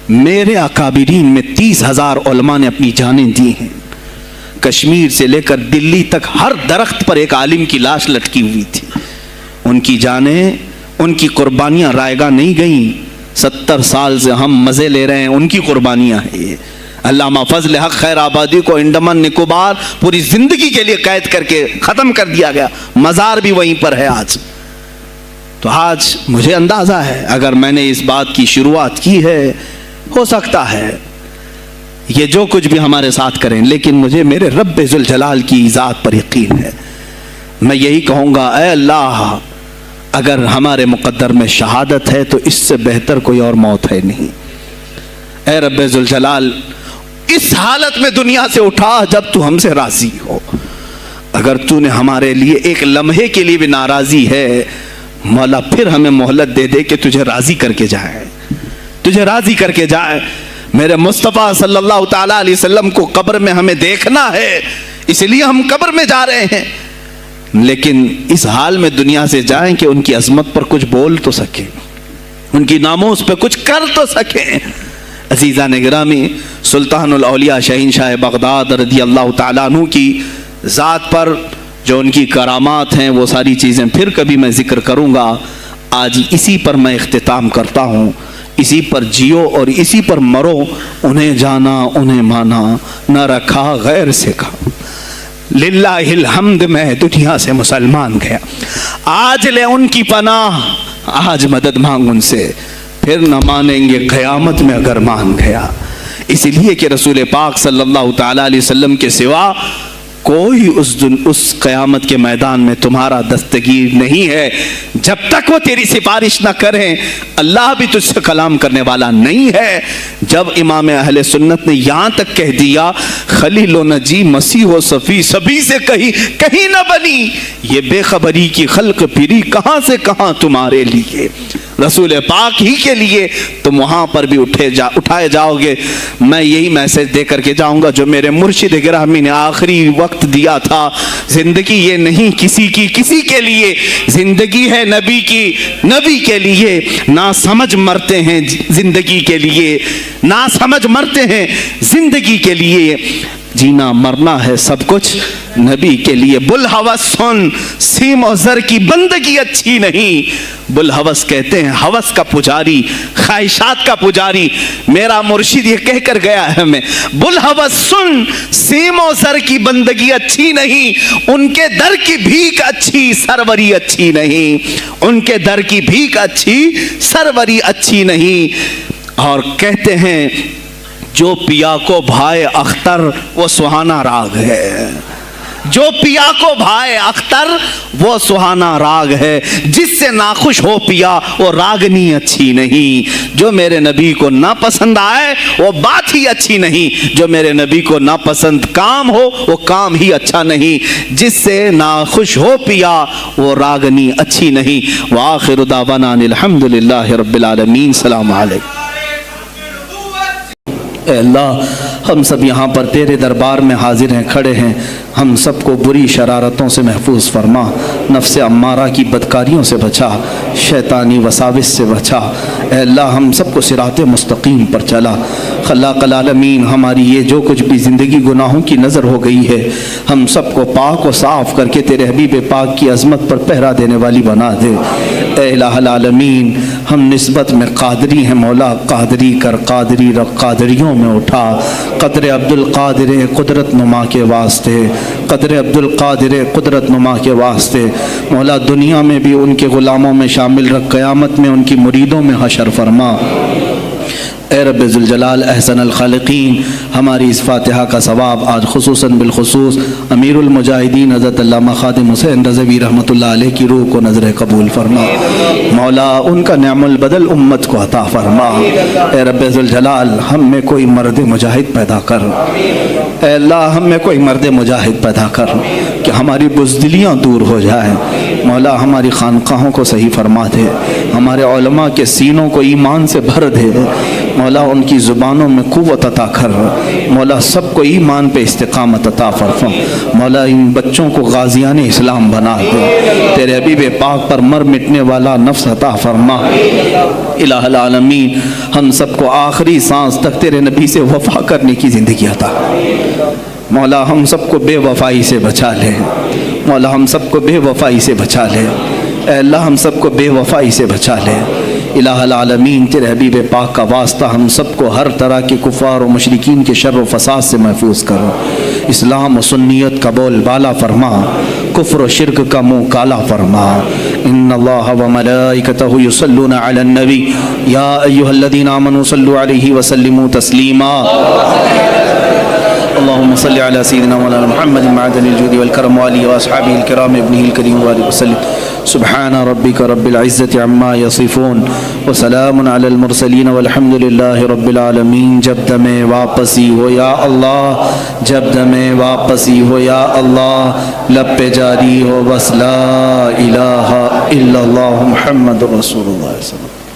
میرے اکابرین میں 30,000 علماء نے اپنی جانیں دی ہیں۔ کشمیر سے لے کر دلی تک ہر درخت پر ایک عالم کی لاش لٹکی ہوئی تھی، ان کی جانیں، ان کی قربانیاں رائے گاہ نہیں گئیں۔ 70 سال سے ہم مزے لے رہے ہیں، ان کی قربانیاں ہیں یہ۔ علامہ فضل حق خیر آبادی کو انڈمان نکوبار پوری زندگی کے لیے قید کر کے ختم کر دیا گیا، مزار بھی وہیں پر ہے آج۔ تو آج مجھے اندازہ ہے اگر میں نے اس بات کی شروعات کی ہے، ہو سکتا ہے یہ جو کچھ بھی ہمارے ساتھ کریں، لیکن مجھے میرے رب ذوالجلال کی ذات پر یقین ہے۔ میں یہی کہوں گا، اے اللہ، اگر ہمارے مقدر میں شہادت ہے تو اس سے بہتر کوئی اور موت ہے نہیں۔ اے رب ذوالجلال، اس حالت میں دنیا سے اٹھا جب تو ہم سے راضی ہو۔ اگر تو نے ہمارے لیے ایک لمحے کے لیے بھی ناراضی ہے، مولا پھر ہمیں مہلت دے دے کہ تجھے راضی کر کے جائے، تجھے راضی کر کے جائے۔ میرے مصطفیٰ صلی اللہ تعالیٰ علیہ وسلم کو قبر میں ہمیں دیکھنا ہے، اس لیے ہم قبر میں جا رہے ہیں، لیکن اس حال میں دنیا سے جائیں کہ ان کی عظمت پر کچھ بول تو سکیں، ان کی ناموس پہ کچھ کر تو سکیں۔ عزیزان گرامی، سلطان الاولیاء شہنشاہ بغداد رضی اللہ تعالیٰ عنہ کی ذات پر جو ان کی کرامات ہیں وہ ساری چیزیں پھر کبھی میں ذکر کروں گا۔ آج اسی پر میں اختتام کرتا ہوں، اسی پر جیو اور اسی پر مرو۔ انہیں جانا انہیں مانا، نہ رکھا غیر سے کھا، للہ الحمد میں دنیا سے مسلمان گیا۔ آج لے ان کی پناہ، آج مدد مانگ ان سے، پھر نہ مانیں گے قیامت میں اگر مان گیا۔ اس لیے کہ رسول پاک صلی اللہ تعالیٰ علیہ وسلم کے سوا کوئی اس قیامت کے میدان میں تمہارا دستگیر نہیں ہے۔ جب تک وہ تیری سفارش نہ کریں، اللہ بھی تجھ سے کلام کرنے والا نہیں ہے۔ جب امام اہل سنت نے یہاں تک کہہ دیا خلیل و نجی مسیح و صفی سبھی سے کہیں نہ بنی، یہ بے خبری کی خلق پھری کہاں سے کہاں تمہارے لیے۔ رسول پاک ہی کے لیے، تم وہاں پر بھی اٹھائے جاؤ گے۔ میں یہی میسج دے کر کے جاؤں گا جو میرے مرشد گرامی نے آخری وقت دیا تھا، زندگی یہ نہیں کسی کی کسی کے لیے، زندگی ہے نبی کی نبی کے لیے۔ نا سمجھ مرتے ہیں زندگی کے لیے، نا سمجھ مرتے ہیں زندگی کے لیے، جینا مرنا ہے سب کچھ نبی کے لیے۔ بلحوث سن، سیم و زر کی بندگی اچھی نہیں۔ بلحوث کہتے ہیں ہوس کا پجاری، خواہشات کا پجاری۔ میرا مرشد یہ کہہ کر گیا ہے ہمیں، بلحوث سن، سیم و زر کی بندگی اچھی نہیں، ان کے در کی بھیک اچھی، سروری اچھی نہیں، ان کے در کی بھیک اچھی، سروری اچھی نہیں۔ اور کہتے ہیں جو پیا کو بھائے اختر وہ سہانا راگ ہے، جو پیا کو بھائے اختر وہ سہانا راگ ہے، جس سے ناخوش ہو پیا وہ راگنی اچھی نہیں۔ جو میرے نبی کو نہ پسند آئے وہ بات ہی اچھی نہیں، جو میرے نبی کو نہ پسند کام ہو وہ کام ہی اچھا نہیں، جس سے ناخوش ہو پیا وہ راگنی اچھی نہیں۔ وآخر دعوانا الحمدللہ رب العالمین۔ السلام علیکم۔ اے اللہ ہم سب یہاں پر تیرے دربار میں حاضر ہیں، کھڑے ہیں، ہم سب کو بری شرارتوں سے محفوظ فرما، نفس امارہ کی بدکاریوں سے بچا، شیطانی وساوس سے بچا۔ اے اللہ ہم سب کو صراط مستقیم پر چلا۔ خلاق العالمین ہماری یہ جو کچھ بھی زندگی گناہوں کی نظر ہو گئی ہے، ہم سب کو پاک و صاف کر کے تیرے حبیب پاک کی عظمت پر پہرا دینے والی بنا دے۔ اے الہ العالمین ہم نسبت میں قادری ہیں مولا، قادری کر، قادری رکھ، قادریوں میں اٹھا۔ قدر عبد القادر قدرت نما کے واسطے، قدر عبد القادر قدرت نما کے واسطے مولا دنیا میں بھی ان کے غلاموں میں شامل رکھ، قیامت میں ان کی مریدوں میں حشر فرما۔ اے رب ذوالجلال احسن الخالقین ہماری اس فاتحہ کا ثواب آج خصوصاً بالخصوص امیر المجاہدین حضرت علامہ خادم حسین رضوی رحمۃ اللہ علیہ کی روح کو نظر قبول فرما مولا، ان کا نعم البدل امت کو عطا فرما۔ اے رب ذوالجلال ہم میں کوئی مرد مجاہد پیدا کر، اے اللہ ہم میں کوئی مرد مجاہد پیدا کر کہ ہماری بزدلیاں دور ہو جائیں مولا، ہماری خانقاہوں کو صحیح فرما دے، ہمارے علماء کے سینوں کو ایمان سے بھر دے مولا، ان کی زبانوں میں قوت عطا کر مولا، سب کو ایمان پہ استقامت عطا فرما مولا، ان بچوں کو غازیان اسلام بنا دے، تیرے حبیب پاک پر مر مٹنے والا نفس عطا فرما۔ الہ العالمین ہم سب کو آخری سانس تک تیرے نبی سے وفا کرنے کی زندگی عطا مولا، ہم سب کو بے وفائی سے بچا لے مولا، ہم سب کو بے وفائی سے بچا لے، اے اللہ ہم سب کو بے وفائی سے بچا لے۔ الہ العالمین تیرے حبیب پاک کا واسطہ ہم سب کو ہر طرح کے کفار و مشرکین کے شر و فساد سے محفوظ کرو، اسلام و سنیت کا بول بالا فرما، کفر و شرک کا منہ کالا فرما۔ ان اللہ و ملائکتہ یصلون علی النبی یا ایھا الذین آمنوا صلوا علیہ وسلموا تسلیما۔ اللهم صل على سيدنا مولانا محمد معدن الجود والكرم وآله وأصحابه الكرام ابنه الكريم وآله وسلم۔ سبحان ربك رب العزة عما يصفون وسلام على المرسلين والحمد لله رب العالمين۔ جب دمیں واپسی ہو یا اللہ، جب دمیں واپسی ہو یا اللہ، لب پہ جاری ہو بس لا الہ الا اللہ محمد رسول اللہ صلی اللہ علیہ وسلم۔